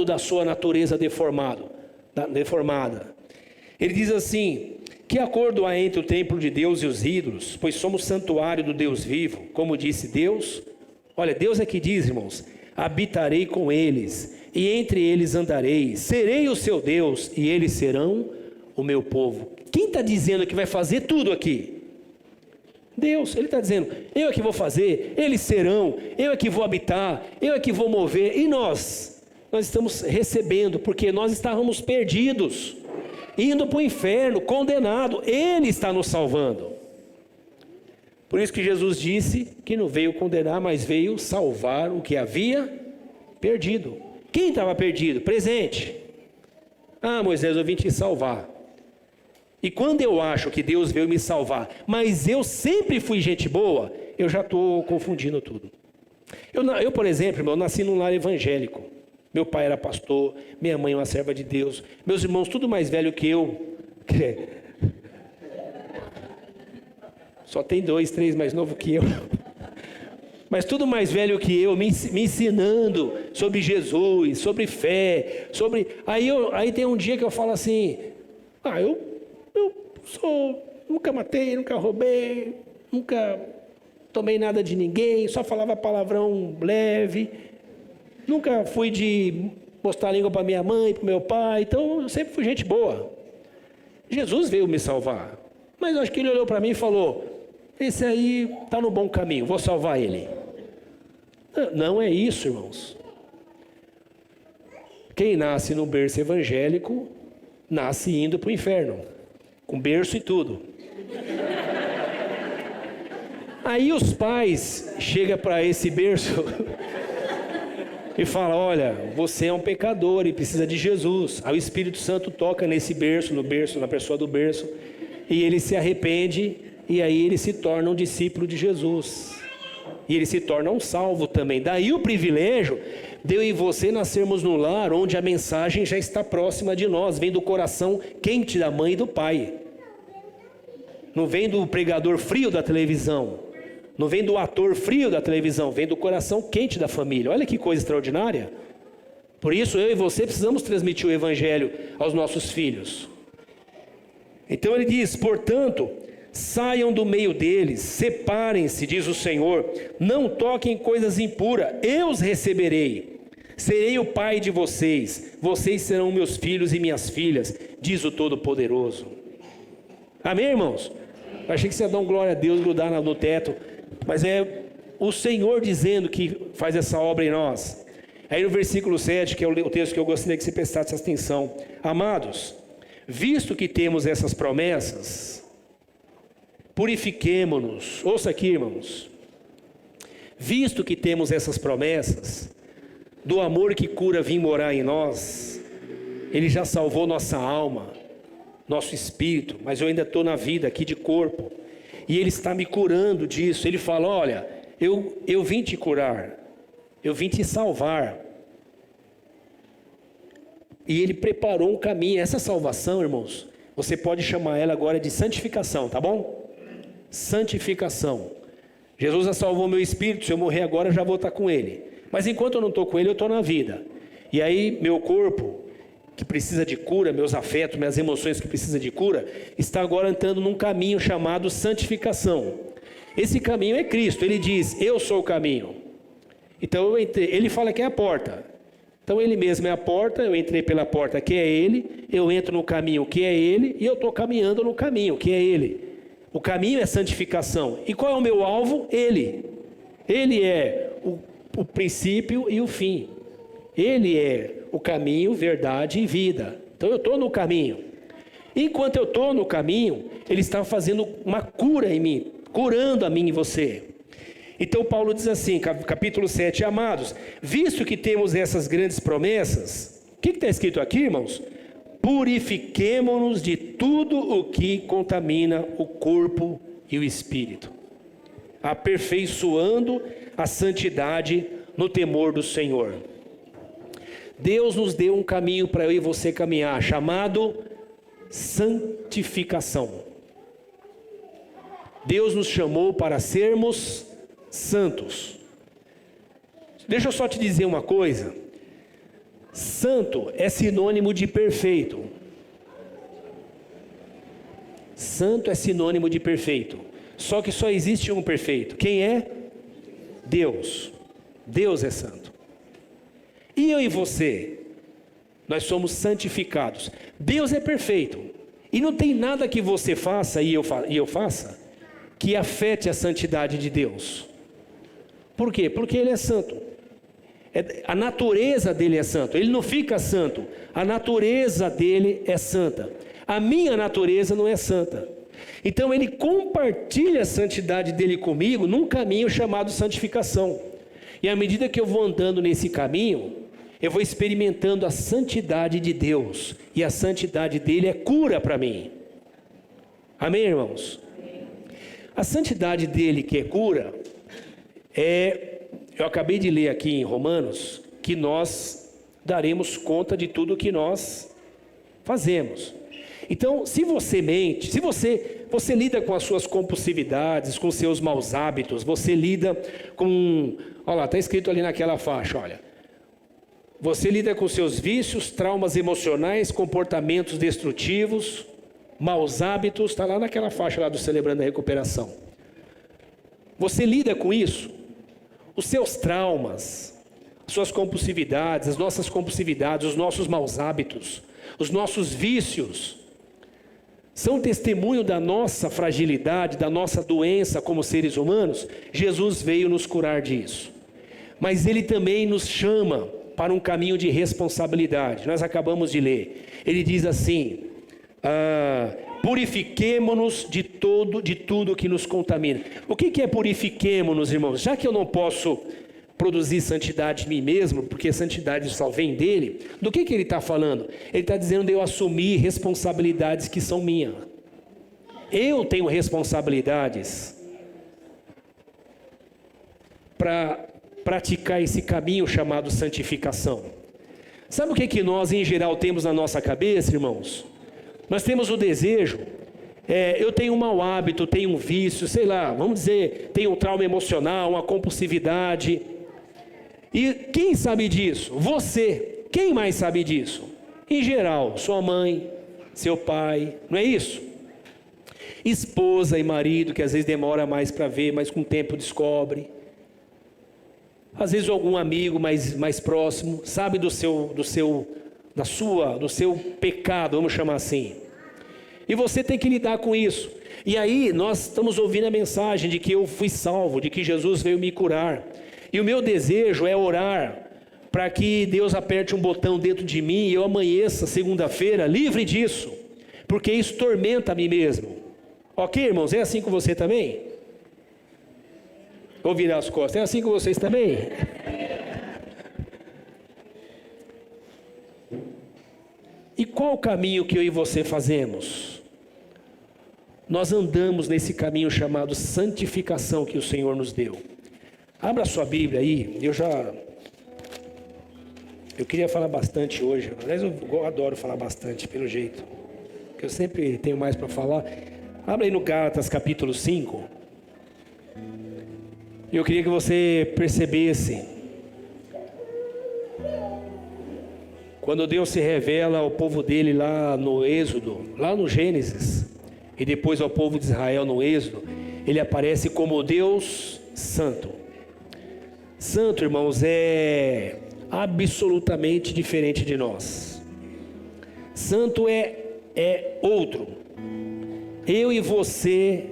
da sua natureza deformada. Ele diz assim: que acordo há entre o templo de Deus e os ídolos? Pois somos santuário do Deus vivo, como disse Deus. Olha, Deus é que diz, irmãos: habitarei com eles, e entre eles andarei, serei o seu Deus, e eles serão o meu povo. Quem está dizendo que vai fazer tudo aqui? Deus. Ele está dizendo: eu é que vou fazer, eles serão, eu é que vou habitar, eu é que vou mover. E nós estamos recebendo, porque nós estávamos perdidos, indo para o inferno, condenado. Ele está nos salvando. Por isso que Jesus disse que não veio condenar, mas veio salvar o que havia perdido. Quem estava perdido? Presente. Ah, Moisés, eu vim te salvar. E quando eu acho que Deus veio me salvar, mas eu sempre fui gente boa, eu já estou confundindo tudo. Eu, por exemplo, irmão, nasci num lar evangélico. Meu pai era pastor, minha mãe uma serva de Deus, meus irmãos tudo mais velho que eu. Só tem 2, 3 mais novo que eu. Mas tudo mais velho que eu, me ensinando sobre Jesus, sobre fé, sobre... Aí tem um dia que eu falo assim: nunca matei, nunca roubei, nunca tomei nada de ninguém, só falava palavrão leve, nunca fui de mostrar a língua para minha mãe, para meu pai, então eu sempre fui gente boa. Jesus veio me salvar, mas eu acho que Ele olhou para mim e falou: esse aí está no bom caminho, vou salvar ele. Não é isso, irmãos. Quem nasce no berço evangélico, nasce indo para o inferno, com berço e tudo. Aí os pais chegam para esse berço e falam: olha, você é um pecador e precisa de Jesus. Aí o Espírito Santo toca nesse berço, na pessoa do berço, e ele se arrepende e aí ele se torna um discípulo de Jesus. E ele se torna um salvo também. Daí o privilégio de eu e você nascermos num lar onde a mensagem já está próxima de nós, vem do coração quente da mãe e do pai. Não vem do pregador frio da televisão, não vem do ator frio da televisão, vem do coração quente da família. Olha que coisa extraordinária. Por isso eu e você precisamos transmitir o evangelho aos nossos filhos. Então ele diz, portanto, saiam do meio deles, separem-se, diz o Senhor, não toquem coisas impuras, eu os receberei. Serei o pai de vocês, vocês serão meus filhos e minhas filhas, diz o Todo-Poderoso. Amém, irmãos? Eu achei que você ia dar um glória a Deus, grudar no teto, mas é o Senhor dizendo que faz essa obra em nós. Aí no versículo 7, que é o texto que eu gostaria que você prestasse atenção. Amados, visto que temos essas promessas, purifiquemo-nos. Ouça aqui, irmãos. Visto que temos essas promessas, do amor que cura vir morar em nós, Ele já salvou nossa alma, nosso espírito, mas eu ainda estou na vida aqui de corpo, e Ele está me curando disso. Ele fala, olha, eu vim te curar, eu vim te salvar, e Ele preparou um caminho. Essa salvação, irmãos, você pode chamar ela agora de santificação, tá bom? Santificação. Jesus já salvou meu espírito, se eu morrer agora eu já vou estar com Ele, mas enquanto eu não estou com Ele, eu estou na vida, e aí meu corpo, que precisa de cura, meus afetos, minhas emoções que precisam de cura, está agora entrando num caminho chamado santificação. Esse caminho é Cristo. Ele diz, eu sou o caminho. Então ele fala que é a porta. Então ele mesmo é a porta, eu entrei pela porta que é Ele, eu entro no caminho que é Ele, e eu estou caminhando no caminho que é Ele. O caminho é santificação. E qual é o meu alvo? Ele. Ele é o princípio e o fim. Ele é o caminho, verdade e vida. Então eu estou no caminho. Enquanto eu estou no caminho, Ele está fazendo uma cura em mim, curando a mim e você. Então Paulo diz assim, capítulo 7, amados, visto que temos essas grandes promessas, o que está escrito aqui, irmãos? Purifiquemo-nos de tudo o que contamina o corpo e o espírito, aperfeiçoando a santidade no temor do Senhor. Deus nos deu um caminho para eu e você caminhar, chamado santificação. Deus nos chamou para sermos santos. Deixa eu só te dizer uma coisa. Santo é sinônimo de perfeito. Santo é sinônimo de perfeito. Só que só existe um perfeito. Quem é? Deus. Deus é santo. E eu e você, nós somos santificados. Deus é perfeito. E não tem nada que você faça e eu faça que afete a santidade de Deus. Por quê? Porque Ele é santo. A natureza dele é santo. Ele não fica santo. A natureza dele é santa. A minha natureza não é santa. Então Ele compartilha a santidade dele comigo num caminho chamado santificação. E à medida que eu vou andando nesse caminho, eu vou experimentando a santidade de Deus. E a santidade dele é cura para mim. Amém, irmãos? Amém. A santidade dele que é cura, eu acabei de ler aqui em Romanos, que nós daremos conta de tudo que nós fazemos. Então, se você mente, se você lida com as suas compulsividades, com seus maus hábitos, você lida com... Olha lá, está escrito ali naquela faixa, olha. Você lida com seus vícios, traumas emocionais, comportamentos destrutivos, maus hábitos, está lá naquela faixa lá do Celebrando a Recuperação. Você lida com isso? Os seus traumas, suas compulsividades, as nossas compulsividades, os nossos maus hábitos, os nossos vícios, são testemunho da nossa fragilidade, da nossa doença como seres humanos. Jesus veio nos curar disso. Mas Ele também nos chama para um caminho de responsabilidade. Nós acabamos de ler. Ele diz assim, purifiquemo-nos de tudo que nos contamina. O que é purifiquemo-nos, irmãos? Já que eu não posso produzir santidade em mim mesmo, porque santidade só vem dele, do que ele está falando? Ele está dizendo de eu assumir responsabilidades que são minhas. Eu tenho responsabilidades para praticar esse caminho chamado santificação. Sabe o que nós, em geral, temos na nossa cabeça, irmãos? Nós temos o desejo, eu tenho um mau hábito, tenho um vício, sei lá, vamos dizer, tenho um trauma emocional, uma compulsividade. E quem sabe disso? Você. Quem mais sabe disso? Em geral, sua mãe, seu pai, não é isso? Esposa e marido, que às vezes demora mais para ver, mas com o tempo descobre. Às vezes algum amigo mais próximo, sabe do seu pecado, vamos chamar assim. E você tem que lidar com isso. E aí nós estamos ouvindo a mensagem de que eu fui salvo, de que Jesus veio me curar. E o meu desejo é orar para que Deus aperte um botão dentro de mim e eu amanheça segunda-feira livre disso, porque isso tormenta a mim mesmo. Ok, irmãos? É assim com você também? Vou virar as costas. É assim com vocês também? E qual o caminho que eu e você fazemos? Nós andamos nesse caminho chamado santificação que o Senhor nos deu. Abra sua Bíblia aí. Eu queria falar bastante hoje. Aliás, eu adoro falar bastante, pelo jeito, porque eu sempre tenho mais para falar. Abra aí no Gálatas capítulo 5. Eu queria que você percebesse, quando Deus se revela ao povo dele lá no Êxodo, lá no Gênesis, e depois ao povo de Israel no Êxodo, ele aparece como Deus Santo. Santo, irmãos, é absolutamente diferente de nós. Santo é outro. Eu e você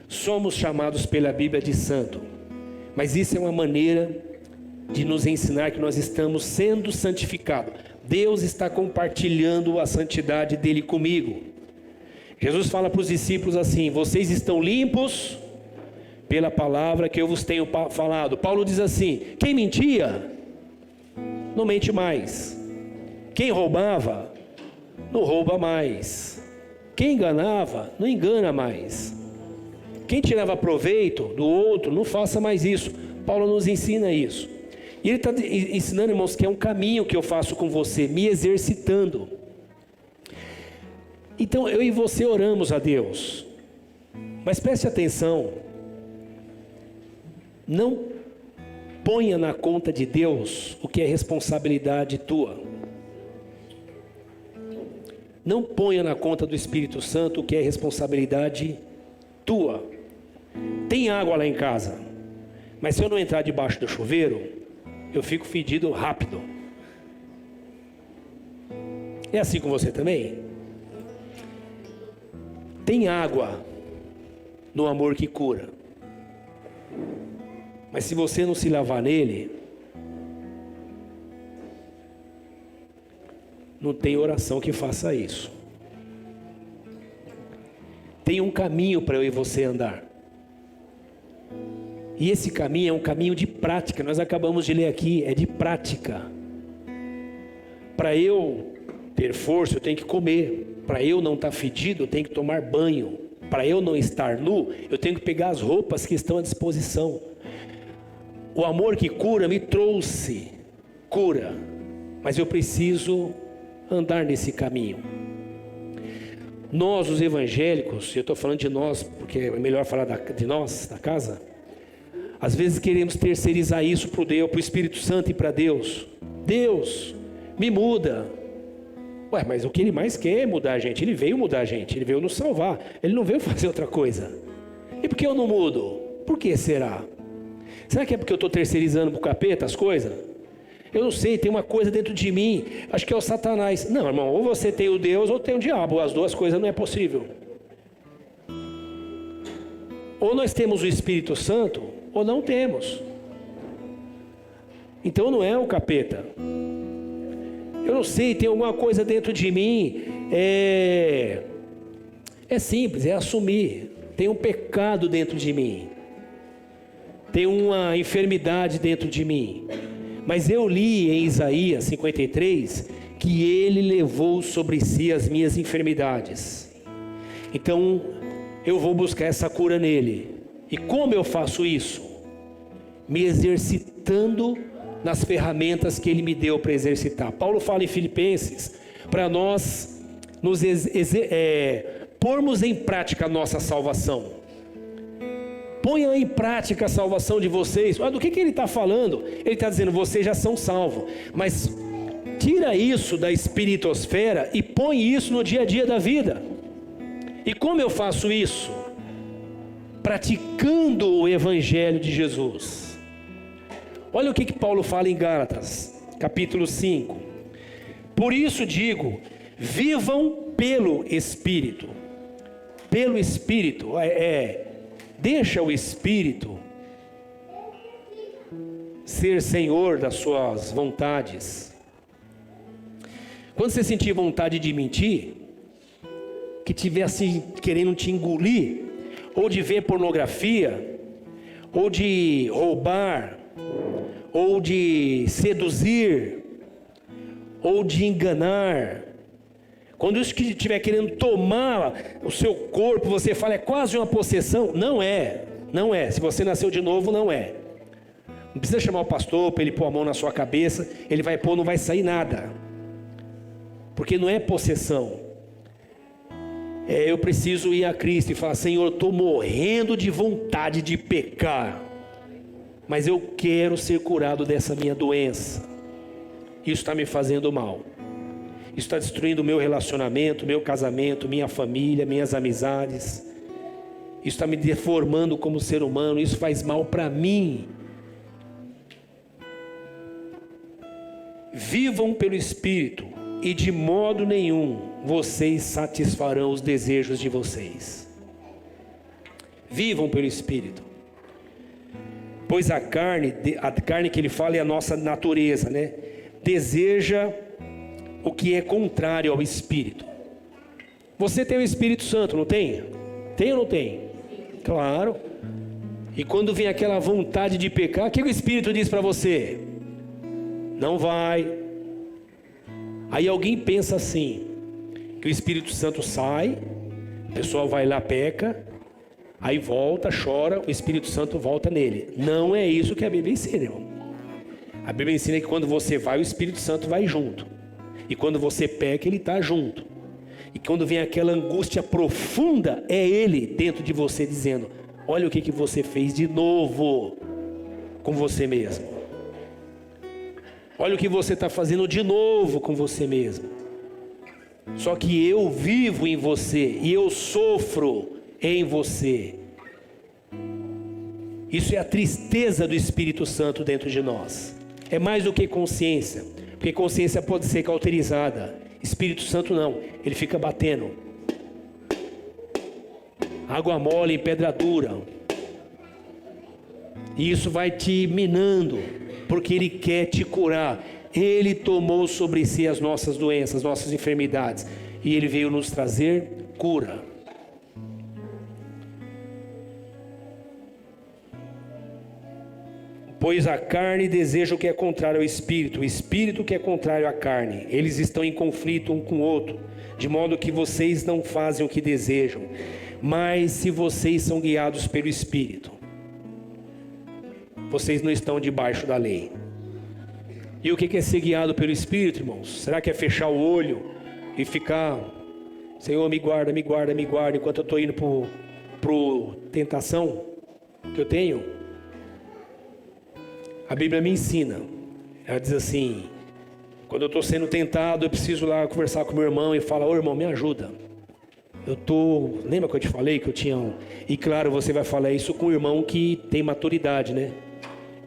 somos chamados pela Bíblia de santo, mas isso é uma maneira de nos ensinar que nós estamos sendo santificados. Deus está compartilhando a santidade dele comigo. Jesus fala para os discípulos assim: vocês estão limpos pela palavra que eu vos tenho falado. Paulo diz assim: quem mentia, não mente mais. Quem roubava, não rouba mais. Quem enganava, não engana mais. Quem tirava proveito do outro, não faça mais isso. Paulo nos ensina isso. E ele está ensinando, irmãos, que é um caminho que eu faço com você, me exercitando. Então, eu e você oramos a Deus. Mas preste atenção. Não ponha na conta de Deus o que é responsabilidade tua. Não ponha na conta do Espírito Santo o que é responsabilidade tua. Tem água lá em casa, mas se eu não entrar debaixo do chuveiro, eu fico fedido rápido. É assim com você também? Tem água no amor que cura, mas se você não se lavar nele, não tem oração que faça isso. Tem um caminho para eu e você andar. E esse caminho é um caminho de prática. Nós acabamos de ler aqui, é de prática. Para eu ter força, eu tenho que comer. Para eu não estar fedido, eu tenho que tomar banho. Para eu não estar nu, eu tenho que pegar as roupas que estão à disposição. O amor que cura me trouxe cura, mas eu preciso andar nesse caminho. Nós, os evangélicos, eu estou falando de nós, porque é melhor falar de nós, da casa. Às vezes queremos terceirizar isso para o Espírito Santo e para Deus. Deus, me muda. Ué, mas o que Ele mais quer é mudar a gente. Ele veio mudar a gente, Ele veio nos salvar. Ele não veio fazer outra coisa. E por que eu não mudo? Por que será? Será que é porque eu estou terceirizando para o capeta as coisas? Eu não sei, tem uma coisa dentro de mim, acho que é o Satanás. Não, irmão, ou você tem o Deus ou tem o diabo. As duas coisas não é possível. Ou nós temos o Espírito Santo, ou não temos. Então não é o capeta. Eu não sei, tem alguma coisa dentro de mim. É simples, é assumir. Tem um pecado dentro de mim. Tem uma enfermidade dentro de mim. Mas eu li em Isaías 53 que Ele levou sobre si as minhas enfermidades. Então, eu vou buscar essa cura nele. E como eu faço isso? Me exercitando nas ferramentas que ele me deu para exercitar. Paulo fala em Filipenses para nós nos pormos em prática a nossa salvação. Ponham em prática a salvação de vocês. Olha, do que ele está falando? Ele está dizendo, vocês já são salvos, mas tira isso da espiritosfera e põe isso no dia a dia da vida. E como eu faço isso? Praticando o Evangelho de Jesus. Olha o que Paulo fala em Gálatas, capítulo 5. Por isso digo, vivam pelo Espírito. Pelo Espírito, deixa o Espírito ser Senhor das suas vontades. Quando você sentir vontade de mentir, que estiver assim querendo te engolir, ou de ver pornografia, ou de roubar, ou de seduzir, ou de enganar, quando isso que estiver querendo tomar o seu corpo, você fala, é quase uma possessão. Não é. Se você nasceu de novo, não é. Não precisa chamar o pastor para ele pôr a mão na sua cabeça, ele vai pôr, não vai sair nada. Porque não é possessão. Eu preciso ir a Cristo e falar, Senhor, eu estou morrendo de vontade de pecar, mas eu quero ser curado dessa minha doença. Isso está me fazendo mal. Isso está destruindo o meu relacionamento, meu casamento, minha família, minhas amizades. Isso está me deformando como ser humano. Isso faz mal para mim. Vivam pelo Espírito e de modo nenhum vocês satisfarão os desejos de vocês. Vivam pelo Espírito. Pois a carne que ele fala é a nossa natureza, né? Deseja o que é contrário ao Espírito. Você tem o Espírito Santo, não tem? Tem ou não tem? Claro. E quando vem aquela vontade de pecar, o que o Espírito diz para você? Não vai. Aí alguém pensa assim, que o Espírito Santo sai, o pessoal vai lá, peca, aí volta, chora, o Espírito Santo volta nele. Não é isso que a Bíblia ensina, irmão. A Bíblia ensina que quando você vai, o Espírito Santo vai junto. E quando você peca, ele está junto. E quando vem aquela angústia profunda, é ele dentro de você dizendo, olha o que você fez de novo com você mesmo. Olha o que você está fazendo de novo com você mesmo. Só que eu vivo em você e eu sofro em você. Isso é a tristeza do Espírito Santo dentro de nós. É mais do que consciência. Porque consciência pode ser cauterizada. Espírito Santo não. Ele fica batendo. Água mole em pedra dura. E isso vai te minando. Porque ele quer te curar. Ele tomou sobre si as nossas doenças, nossas enfermidades. E ele veio nos trazer cura. Pois a carne deseja o que é contrário ao Espírito, o Espírito que é contrário à carne. Eles estão em conflito um com o outro, de modo que vocês não fazem o que desejam. Mas se vocês são guiados pelo Espírito, vocês não estão debaixo da lei. E o que é ser guiado pelo Espírito, irmãos? Será que é fechar o olho e ficar, Senhor, me guarda, me guarda, me guarda, enquanto eu estou indo para tentação que eu tenho? A Bíblia me ensina, ela diz assim, quando eu estou sendo tentado, eu preciso lá conversar com meu irmão e falar, ô irmão, me ajuda. Lembra que eu te falei que eu tinha E claro, você vai falar isso com um irmão que tem maturidade, né?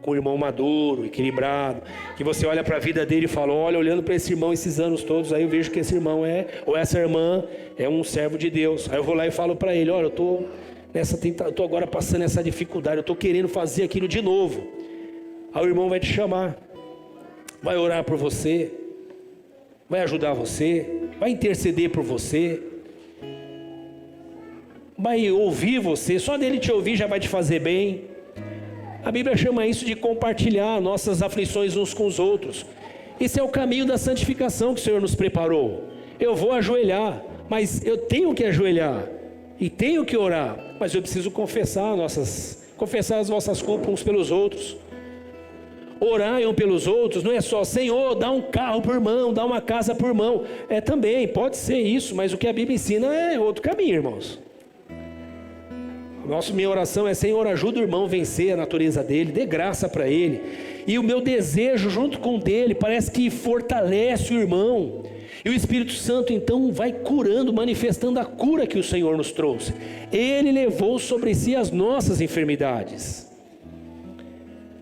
Com um irmão maduro, equilibrado, que você olha para a vida dele e fala, olha, olhando para esse irmão esses anos todos, aí eu vejo que esse irmão ou essa irmã é um servo de Deus. Aí eu vou lá e falo para ele, olha, eu estou agora passando essa dificuldade, eu estou querendo fazer aquilo de novo. Aí o irmão vai te chamar, vai orar por você, vai ajudar você, vai interceder por você, vai ouvir você, só dele te ouvir já vai te fazer bem. A Bíblia chama isso de compartilhar nossas aflições uns com os outros. Esse é o caminho da santificação que o Senhor nos preparou. Eu vou ajoelhar, mas eu tenho que ajoelhar. e tenho que orar, mas eu preciso confessar as vossas culpas uns pelos outros. Orar um pelos outros não é só, Senhor, dá um carro por irmão, dá uma casa por irmão. Também, pode ser isso, mas o que a Bíblia ensina é outro caminho, irmãos. Minha oração é, Senhor, ajuda o irmão a vencer a natureza dele, dê graça para ele. E o meu desejo junto com o dele parece que fortalece o irmão. E o Espírito Santo então vai curando, manifestando a cura que o Senhor nos trouxe. Ele levou sobre si as nossas enfermidades.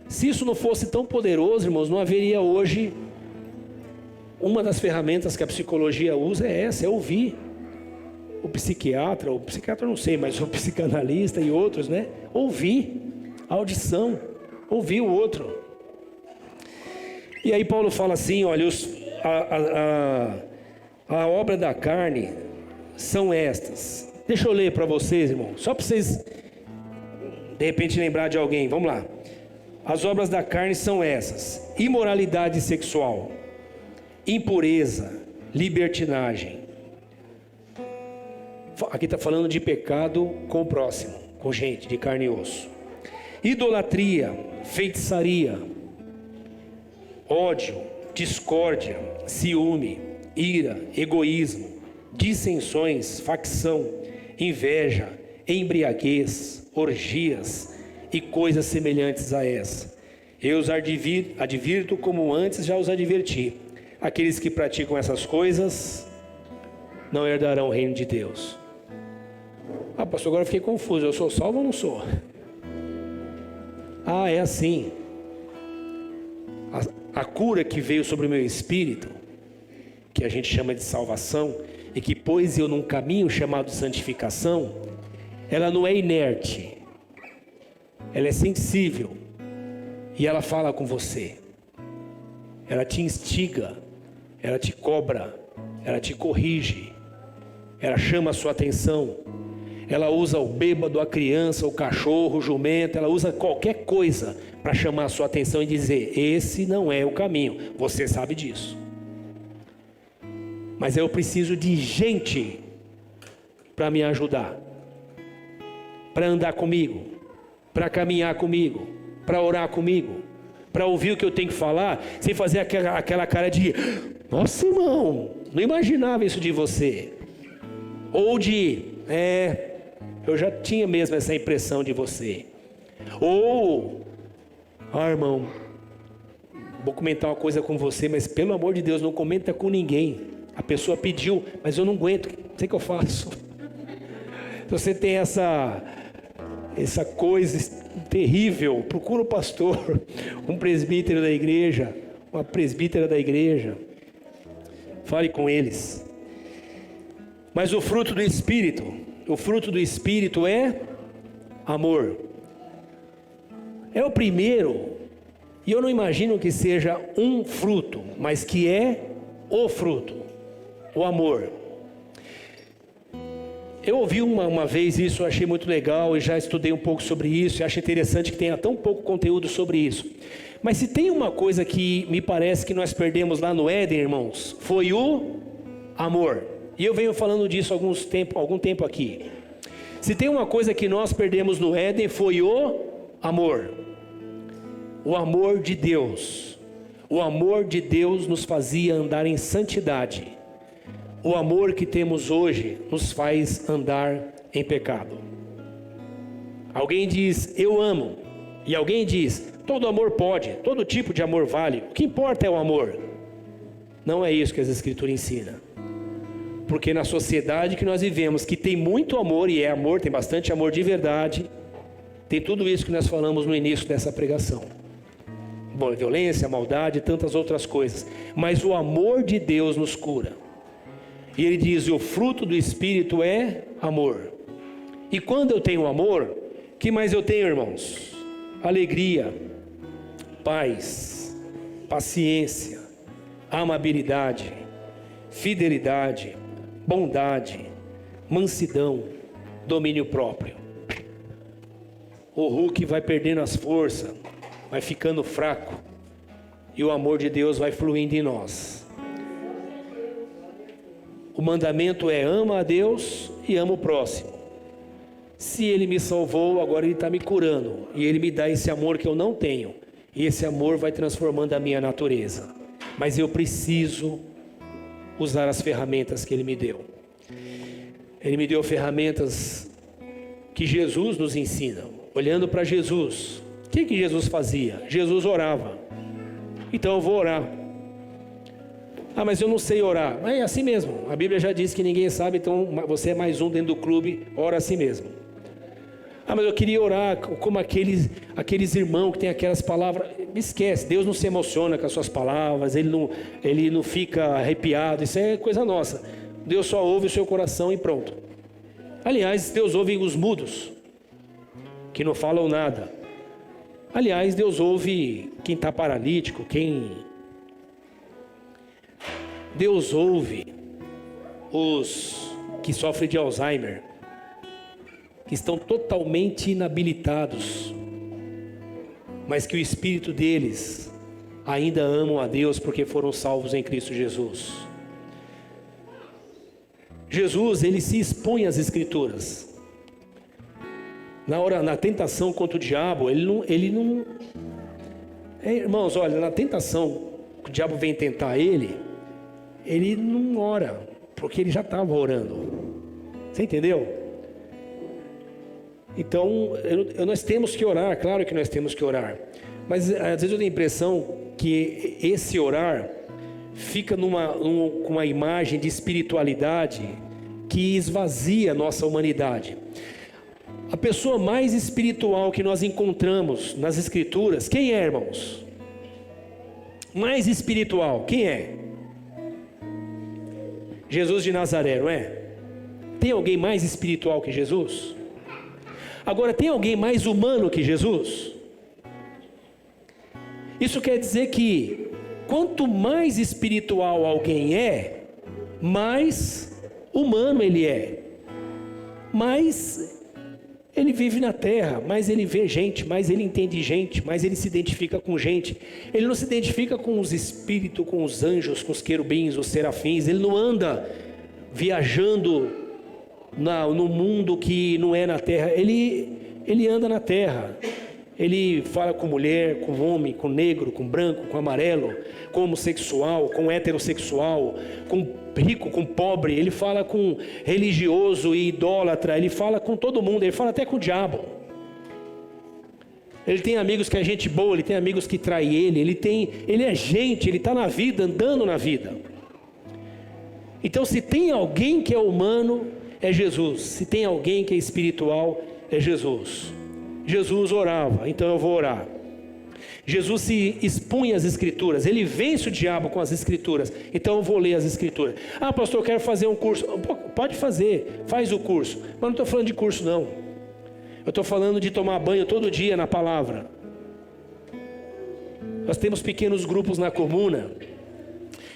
Se isso não fosse tão poderoso, irmãos, não haveria hoje. Uma das ferramentas que a psicologia usa é essa, é ouvir o psiquiatra não sei, mas o psicanalista e outros, né? Ouvir, audição, ouvir o outro. E aí Paulo fala assim, olha, a obra da carne são estas. Deixa eu ler para vocês, irmão, só para vocês de repente lembrar de alguém. Vamos lá. As obras da carne são essas: imoralidade sexual, impureza, libertinagem. Aqui está falando de pecado com o próximo, com gente de carne e osso. Idolatria, feitiçaria, ódio, discórdia, ciúme, ira, egoísmo, dissensões, facção, inveja, embriaguez, orgias e coisas semelhantes a essa. Eu os advirto como antes já os adverti. Aqueles que praticam essas coisas não herdarão o reino de Deus. Pastor, agora eu fiquei confuso. Eu sou salvo ou não sou? É assim. A cura que veio sobre o meu espírito, que a gente chama de salvação, e que pôs eu num caminho chamado santificação, ela não é inerte. Ela é sensível. E ela fala com você. Ela te instiga. Ela te cobra. Ela te corrige. Ela chama a sua atenção. Ela usa o bêbado, a criança, o cachorro, o jumento. Ela usa qualquer coisa para chamar a sua atenção e dizer: esse não é o caminho. Você sabe disso. Mas eu preciso de gente para me ajudar, para andar comigo, para caminhar comigo, para orar comigo, para ouvir o que eu tenho que falar, sem fazer aquela cara de: nossa, irmão, não imaginava isso de você. Ou de: eu já tinha mesmo essa impressão de você. Ou: irmão, vou comentar uma coisa com você, mas pelo amor de Deus, não comenta com ninguém. A pessoa pediu, mas eu não aguento, não sei o que eu faço. Você tem essa coisa terrível, procura um pastor, um presbítero da igreja, uma presbítera da igreja, fale com eles. Mas o fruto do Espírito é amor. É o primeiro, e eu não imagino que seja um fruto, mas que é o fruto, o amor. Eu ouvi uma vez isso, eu achei muito legal e já estudei um pouco sobre isso, e acho interessante que tenha tão pouco conteúdo sobre isso. Mas se tem uma coisa que me parece que nós perdemos lá no Éden, irmãos, foi o amor. E eu venho falando disso há algum tempo aqui. Se tem uma coisa que nós perdemos no Éden, foi o amor. O amor de Deus. O amor de Deus nos fazia andar em santidade. O amor que temos hoje nos faz andar em pecado. Alguém diz: eu amo. E alguém diz: todo amor pode, todo tipo de amor vale. O que importa é o amor. Não é isso que as Escrituras ensinam. Porque na sociedade que nós vivemos, que tem muito amor, e é amor, tem bastante amor de verdade, tem tudo isso que nós falamos no início dessa pregação. Bom, violência, maldade e tantas outras coisas. Mas o amor de Deus nos cura. E ele diz: o fruto do Espírito é amor. E quando eu tenho amor, o que mais eu tenho, irmãos? Alegria, paz, paciência, amabilidade, fidelidade, bondade, mansidão, domínio próprio. O Hulk vai perdendo as forças, vai ficando fraco, e o amor de Deus vai fluindo em nós. O mandamento é: ama a Deus e ama o próximo. Se Ele me salvou, agora Ele está me curando. E Ele me dá esse amor que eu não tenho. E esse amor vai transformando a minha natureza. Mas eu preciso usar as ferramentas que Ele me deu. Ele me deu ferramentas que Jesus nos ensina. Olhando para Jesus, o que Jesus fazia? Jesus orava. Então eu vou orar. Ah, mas eu não sei orar. Mas é assim mesmo. A Bíblia já diz que ninguém sabe, então você é mais um dentro do clube, ora assim mesmo. Ah, mas eu queria orar como aqueles irmãos que tem aquelas palavras. Me esquece, Deus não se emociona com as suas palavras, Ele não fica arrepiado, isso é coisa nossa. Deus só ouve o seu coração e pronto. Aliás, Deus ouve os mudos, que não falam nada. Aliás, Deus ouve quem está paralítico, Deus ouve os que sofrem de Alzheimer, que estão totalmente inabilitados, mas que o espírito deles ainda amam a Deus porque foram salvos em Cristo Jesus. Jesus, ele se expõe às Escrituras. Na tentação contra o diabo, ele não... irmãos, olha, na tentação que o diabo vem tentar ele não ora, porque ele já estava orando. Você entendeu? Então, nós temos que orar, claro que nós temos que orar. Mas às vezes eu tenho a impressão que esse orar fica com uma imagem de espiritualidade que esvazia a nossa humanidade. A pessoa mais espiritual que nós encontramos nas Escrituras, quem é, irmãos? Mais espiritual, quem é? Jesus de Nazaré, não é? Tem alguém mais espiritual que Jesus? Agora, tem alguém mais humano que Jesus? Isso quer dizer que quanto mais espiritual alguém é, mais humano ele é. Mais ele vive na terra, mais ele vê gente, mais ele entende gente, mais ele se identifica com gente. Ele não se identifica com os espíritos, com os anjos, com os querubins, os serafins. Ele não anda viajando no mundo que não é na terra. Ele anda na terra. Ele fala com mulher, com homem, com negro, com branco, com amarelo, com homossexual, com heterossexual, com rico, com pobre. Ele fala com religioso e idólatra. Ele fala com todo mundo. Ele fala até com o diabo. Ele tem amigos que é gente boa. Ele tem amigos que traem ele. Ele é gente. Ele está na vida, andando na vida. Então, se tem alguém que é humano, é Jesus. Se tem alguém que é espiritual, é Jesus. Jesus orava, então eu vou orar. Jesus se expunha às Escrituras. Ele vence o diabo com as Escrituras. Então eu vou ler as Escrituras. Ah, pastor, eu quero fazer um curso. Pode fazer, faz o curso. Mas não estou falando de curso, não. Eu estou falando de tomar banho todo dia na palavra. Nós temos pequenos grupos na comuna.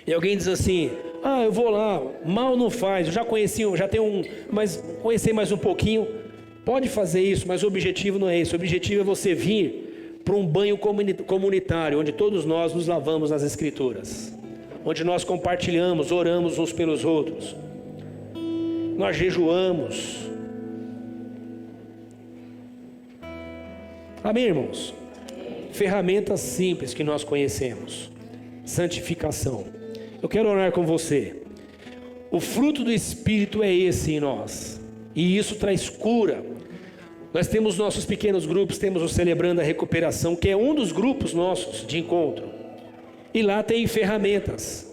E alguém diz assim: ah, eu vou lá, mal não faz, eu já conheci, já tenho mas conheci mais um pouquinho. Pode fazer isso, mas o objetivo não é esse. O objetivo é você vir para um banho comunitário, onde todos nós nos lavamos nas Escrituras, onde nós compartilhamos, oramos uns pelos outros, nós jejuamos. Amém, irmãos? Ferramentas simples que nós conhecemos. Santificação. Eu quero orar com você. O fruto do Espírito é esse em nós, e isso traz cura. Nós temos nossos pequenos grupos, temos o Celebrando a Recuperação, que é um dos grupos nossos de encontro. E lá tem ferramentas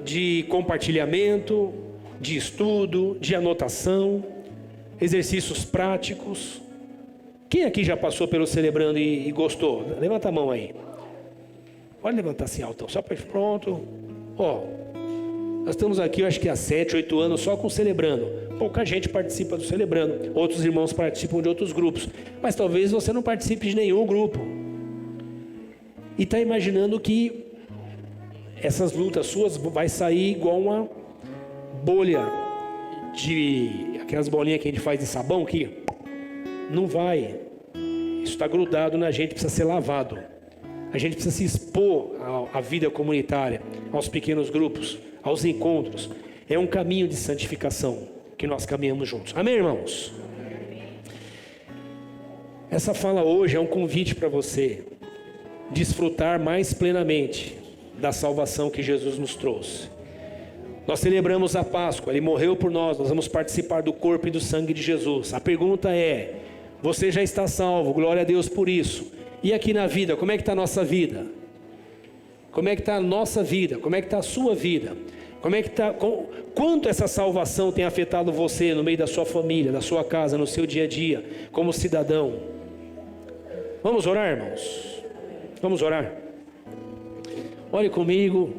de compartilhamento, de estudo, de anotação, exercícios práticos. Quem aqui já passou pelo Celebrando e gostou? Levanta a mão aí. Pode levantar assim alto, só para pronto. Nós estamos aqui, eu acho que há 7, 8 anos só com o Celebrando. Pouca gente participa do Celebrando. Outros irmãos participam de outros grupos. Mas talvez você não participe de nenhum grupo. E está imaginando que essas lutas suas vai sair igual uma bolha aquelas bolinhas que a gente faz de sabão aqui. Não vai. Isso está grudado na gente, precisa ser lavado. A gente precisa se expor à vida comunitária, aos pequenos grupos, aos encontros. É um caminho de santificação que nós caminhamos juntos. Amém, irmãos? Essa fala hoje é um convite para você desfrutar mais plenamente da salvação que Jesus nos trouxe. Nós celebramos a Páscoa, Ele morreu por nós vamos participar do corpo e do sangue de Jesus. A pergunta é, você já está salvo, glória a Deus por isso. E aqui na vida, como é que está a nossa vida? Como é que está a nossa vida? Como é que está a sua vida? Como é que está? Quanto essa salvação tem afetado você no meio da sua família, da sua casa, no seu dia a dia, como cidadão? Vamos orar, irmãos? Vamos orar? Ore comigo,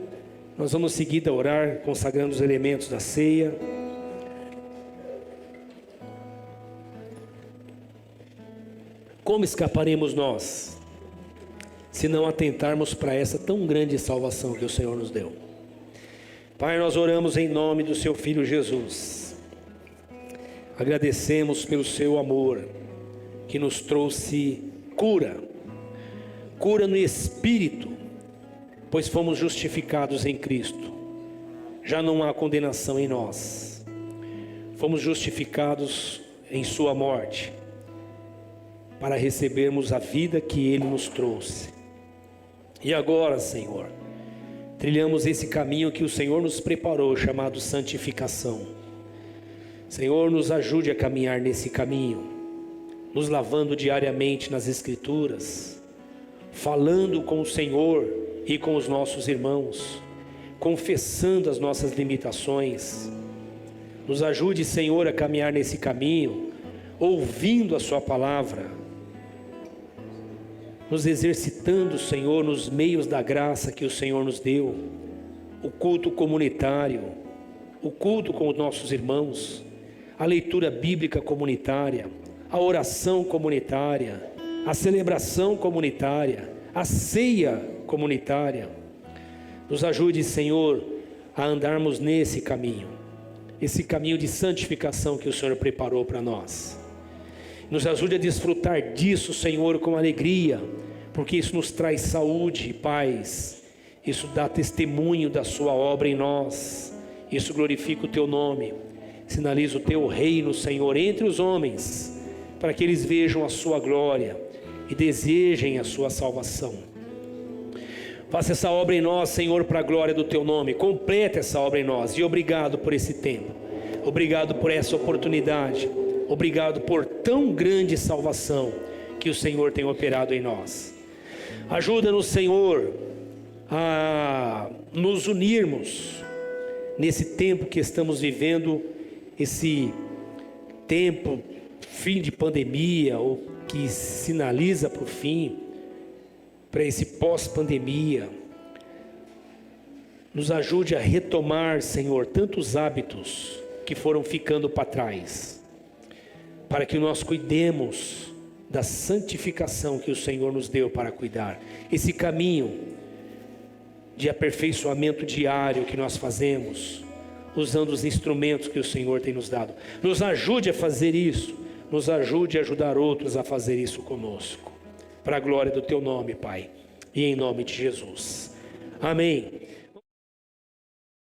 nós vamos seguir a orar, consagrando os elementos da ceia. Como escaparemos nós, se não atentarmos para essa tão grande salvação que o Senhor nos deu? Pai, nós oramos em nome do Seu Filho Jesus. Agradecemos pelo Seu amor, que nos trouxe cura no Espírito, pois fomos justificados em Cristo. Já não há condenação em nós. Fomos justificados em Sua morte, para recebermos a vida que Ele nos trouxe. E agora, Senhor, trilhamos esse caminho que o Senhor nos preparou, chamado santificação. Senhor, nos ajude a caminhar nesse caminho, nos lavando diariamente nas Escrituras, falando com o Senhor e com os nossos irmãos, confessando as nossas limitações. Nos ajude, Senhor, a caminhar nesse caminho, ouvindo a Sua palavra, nos exercitando, Senhor, nos meios da graça que o Senhor nos deu, o culto comunitário, o culto com os nossos irmãos, a leitura bíblica comunitária, a oração comunitária, a celebração comunitária, a ceia comunitária. Nos ajude, Senhor, a andarmos nesse caminho, esse caminho de santificação que o Senhor preparou para nós. Nos ajude a desfrutar disso, Senhor, com alegria, porque isso nos traz saúde e paz. Isso dá testemunho da Sua obra em nós. Isso glorifica o Teu nome, sinaliza o Teu reino, Senhor, entre os homens, para que eles vejam a Sua glória e desejem a Sua salvação. Faça essa obra em nós, Senhor, para a glória do Teu nome. Completa essa obra em nós. E obrigado por esse tempo. Obrigado por essa oportunidade. Obrigado por tão grande salvação que o Senhor tem operado em nós. Ajuda-nos, Senhor, a nos unirmos nesse tempo que estamos vivendo, esse tempo, fim de pandemia, ou que sinaliza para o fim, para esse pós-pandemia. Nos ajude a retomar, Senhor, tantos hábitos que foram ficando para trás, para que nós cuidemos da santificação que o Senhor nos deu para cuidar. Esse caminho de aperfeiçoamento diário que nós fazemos, usando os instrumentos que o Senhor tem nos dado. Nos ajude a fazer isso, nos ajude a ajudar outros a fazer isso conosco. Para a glória do Teu nome, Pai, e em nome de Jesus. Amém.